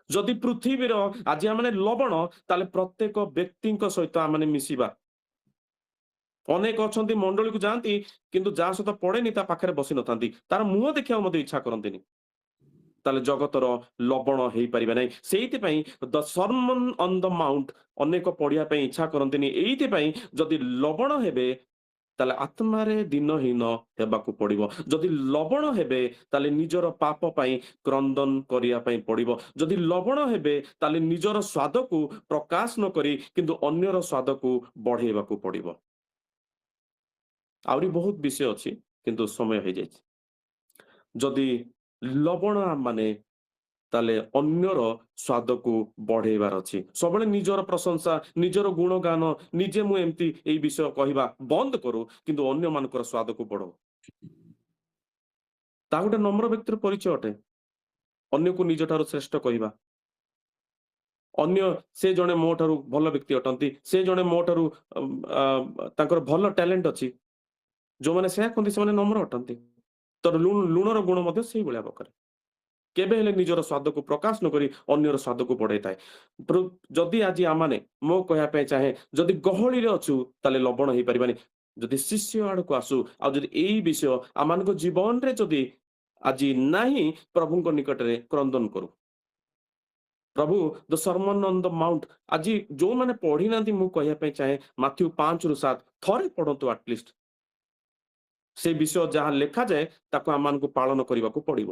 ଯଦି ପୃଥିବୀର ଆଜି ଆମେ ଲବଣ, ତାହେଲେ ପ୍ରତ୍ୟେକ ବ୍ୟକ୍ତିଙ୍କ ସହିତ ଆମେ ମିଶିବା। ଅନେକ ଅଛନ୍ତି ମଣ୍ଡଳୀକୁ ଯାଆନ୍ତି, କିନ୍ତୁ ଯାହା ସହିତ ପଡେନି ତା ପାଖରେ ବସି ନଥାନ୍ତି। ତାର ମୁହଁ ଦେଖିବାକୁ ମଧ୍ୟ ଇଚ୍ଛା କରନ୍ତିନି। ତାହେଲେ ଜଗତର ଲବଣ ହେଇପାରିବେ ନାହିଁ। ସେଇଥିପାଇଁ ଦ ସର୍ମନ୍ ଅନ୍ ଦ ମାଉଣ୍ଟ ଅନେକ ପଢିବା ପାଇଁ ଇଚ୍ଛା କରନ୍ତିନି। ଏଇଥିପାଇଁ ଯଦି ଲବଣ ହେବେ, ତାହେଲେ ଆତ୍ମାରେ ଦିନହୀନ ହେବାକୁ ପଡିବ। ଯଦି ଲବଣ ହେବେ, ତାହେଲେ ନିଜର ପାପ ପାଇଁ କ୍ରନ୍ଦନ କରିବା ପାଇଁ ପଡିବ। ଯଦି ଲବଣ ହେବେ, ତାହେଲେ ନିଜର ସ୍ୱାଦକୁ ପ୍ରକାଶ ନ କରି କିନ୍ତୁ ଅନ୍ୟର ସ୍ୱାଦକୁ ବଢେଇବାକୁ ପଡିବ। ଆହୁରି ବହୁତ ବିଷୟ ଅଛି କିନ୍ତୁ ସମୟ ହେଇଯାଇଛି। ଯଦି ଲବଣ ମାନେ ତାହେଲେ ଅନ୍ୟର ସ୍ୱାଦକୁ ବଢେଇବାର ଅଛି। ସବୁବେଳେ ନିଜର ପ୍ରଶଂସା, ନିଜର ଗୁଣଗାନ, ନିଜେ ମୁଁ ଏମିତି ଏଇ ବିଷୟ କହିବା ବନ୍ଦ କରୁ, କିନ୍ତୁ ଅନ୍ୟମାନଙ୍କର ସ୍ୱାଦକୁ ବଢାଉ। ତା ଗୋଟେ ନମ୍ର ବ୍ୟକ୍ତିର ପରିଚୟ ଅଟେ। ଅନ୍ୟକୁ ନିଜ ଠାରୁ ଶ୍ରେଷ୍ଠ କହିବା। ଅନ୍ୟ ସେ ଜଣେ ମୋ ଠାରୁ ଭଲ ବ୍ୟକ୍ତି ଅଟନ୍ତି, ସେ ଜଣେ ମୋ ଠାରୁ ତାଙ୍କର ଭଲ ଟ୍ୟାଲେଣ୍ଟ ଅଛି। ଯୋଉମାନେ ସେୟା କହନ୍ତି ସେମାନେ ନମ୍ର ଅଟନ୍ତି। ତ ଲୁଣର ଗୁଣ ମଧ୍ୟ ସେଇଭଳିଆ ପ୍ରକାର। କେବେ ହେଲେ ନିଜର ସ୍ୱାଦକୁ ପ୍ରକାଶ ନ କରି ଅନ୍ୟର ସ୍ୱାଦକୁ ବଢେଇଥାଏ। ଯଦି ଆଜି ଆମମାନେ, ମୁଁ କହିବା ପାଇଁ ଚାହେଁ, ଯଦି ଗହଳିରେ ଅଛୁ ତାହେଲେ ଲବଣ ହେଇପାରିବାନି। ଯଦି ଶିଷ୍ୟ ଆଡକୁ ଆସୁ, ଆଉ ଯଦି ଏଇ ବିଷୟ ଆମମାନଙ୍କ ଜୀବନରେ ଯଦି ଆଜି ନାହିଁ, ପ୍ରଭୁଙ୍କ ନିକଟରେ କ୍ରନ୍ଦନ କରୁ। ପ୍ରଭୁ ଦ ସର୍ମନ ଅନ୍ ଦ ମାଉଣ୍ଟ, ଆଜି ଯୋଉମାନେ ପଢି ନାହାନ୍ତି, ମୁଁ କହିବା ପାଇଁ ଚାହେଁ ମାଥ୍ୟୁ 5-7 ଥରେ ପଢନ୍ତୁ ଆଟଲିଷ୍ଟ। ସେ ବିଷୟ ଯାହା ଲେଖାଯାଏ ତାକୁ ଆମମାନଙ୍କୁ ପାଳନ କରିବାକୁ ପଡିବ।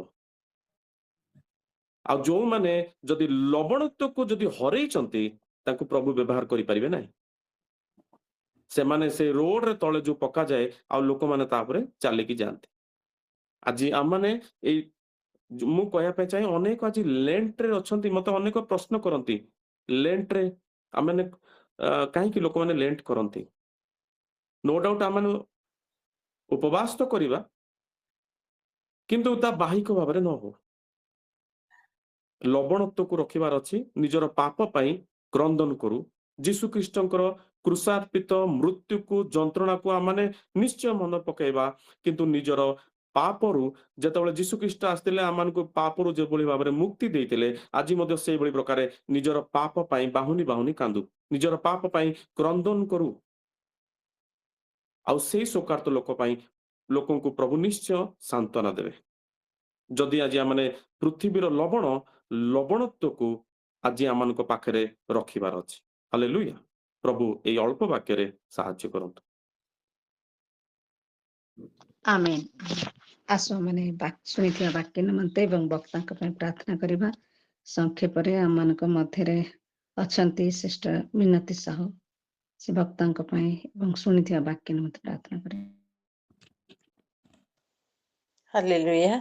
ଆଉ ଯୋଉମାନେ ଯଦି ଲବଣତ୍ୱକୁ ଯଦି ହରେଇଛନ୍ତି, ତାଙ୍କୁ ପ୍ରଭୁ ବ୍ୟବହାର କରିପାରିବେ ନାହିଁ। ସେମାନେ ସେ ରୋଡରେ ତଳେ ଯୋଉ ପକାଯାଏ, ଆଉ ଲୋକମାନେ ତାପରେ ଚାଲିକି ଯାଆନ୍ତି। ଆଜି ଆମମାନେ ଏଇ ମୁଁ କହିବା ପାଇଁ ଚାହେଁ, ଅନେକ ଆଜି ଲେଣ୍ଟରେ ଅଛନ୍ତି। ମତେ ଅନେକ ପ୍ରଶ୍ନ କରନ୍ତି, ଲେଣ୍ଟରେ ଆମମାନେ କାହିଁକି ଲୋକମାନେ ଲେଣ୍ଟ କରନ୍ତି? ନୋ ଡାଉଟ୍ ଆମମାନେ ଉପବାସ ତ କରିବା, କିନ୍ତୁ ତା ବାହିକ ଭାବରେ ନ ହଉ। ଲବଣତ୍ୱକୁ ରଖିବାର ଅଛି। ନିଜର ପାପ ପାଇଁ କ୍ରନ୍ଦନ କରୁ। ଯୀଶୁ ଖ୍ରୀଷ୍ଟଙ୍କର କୃଷାର୍ପିତ ମୃତ୍ୟୁକୁ, ଯନ୍ତ୍ରଣାକୁ ଆମମାନେ ନିଶ୍ଚୟ ମନେ ପକେଇବା, କିନ୍ତୁ ନିଜର ପାପରୁ, ଯେତେବେଳେ ଯୀଶୁ ଖ୍ରୀଷ୍ଟ ଆସିଥିଲେ ଆମମାନଙ୍କୁ ପାପରୁ ଯେଭଳି ଭାବରେ ମୁକ୍ତି ଦେଇଥିଲେ, ଆଜି ମଧ୍ୟ ସେଇଭଳି ପ୍ରକାରେ ନିଜର ପାପ ପାଇଁ ବାହୁନି ବାହୁନି କାନ୍ଦୁ, ନିଜର ପାପ ପାଇଁ କ୍ରନ୍ଦନ କରୁ। ଆଉ ସେଇ ଶୋକାର୍ତ ଲୋକ ପାଇଁ ଲୋକଙ୍କୁ ପ୍ରଭୁ ନିଶ୍ଚୟ ସାନ୍ତ୍ୱନା ଦେବେ। ଯଦି ଆଜି ଆମମାନେ ପୃଥିବୀର ଲବଣତ୍ୱକୁ ଆଜି ଆମମାନଙ୍କ ପାଖରେ ରଖିବାର ଅଛି। ହାଲେଲୁୟା। ପ୍ରଭୁ ଏଇ ଅଳ୍ପ ବାକ୍ୟରେ ସାହାଯ୍ୟ କରନ୍ତୁ। ଆମେନ୍। ଆସ ମାନେ ଶୁଣିଥିବା ବାକ୍ୟ ନିମନ୍ତେ ଏବଂ ବକ୍ତାଙ୍କ ପାଇଁ ପ୍ରାର୍ଥନା କରିବା। ସଂକ୍ଷେପରେ ଆମମାନଙ୍କ ମଧ୍ୟରେ ଅଛନ୍ତି ସିଷ୍ଟର ମିନତି ସାହୁ। ସେ ବକ୍ତାଙ୍କ ପାଇଁ ଏବଂ ଶୁଣିଥିବା ବାକ୍ୟ ନିମନ୍ତେ ପ୍ରାର୍ଥନା କରିବେ। ହାଲେଲୁୟା।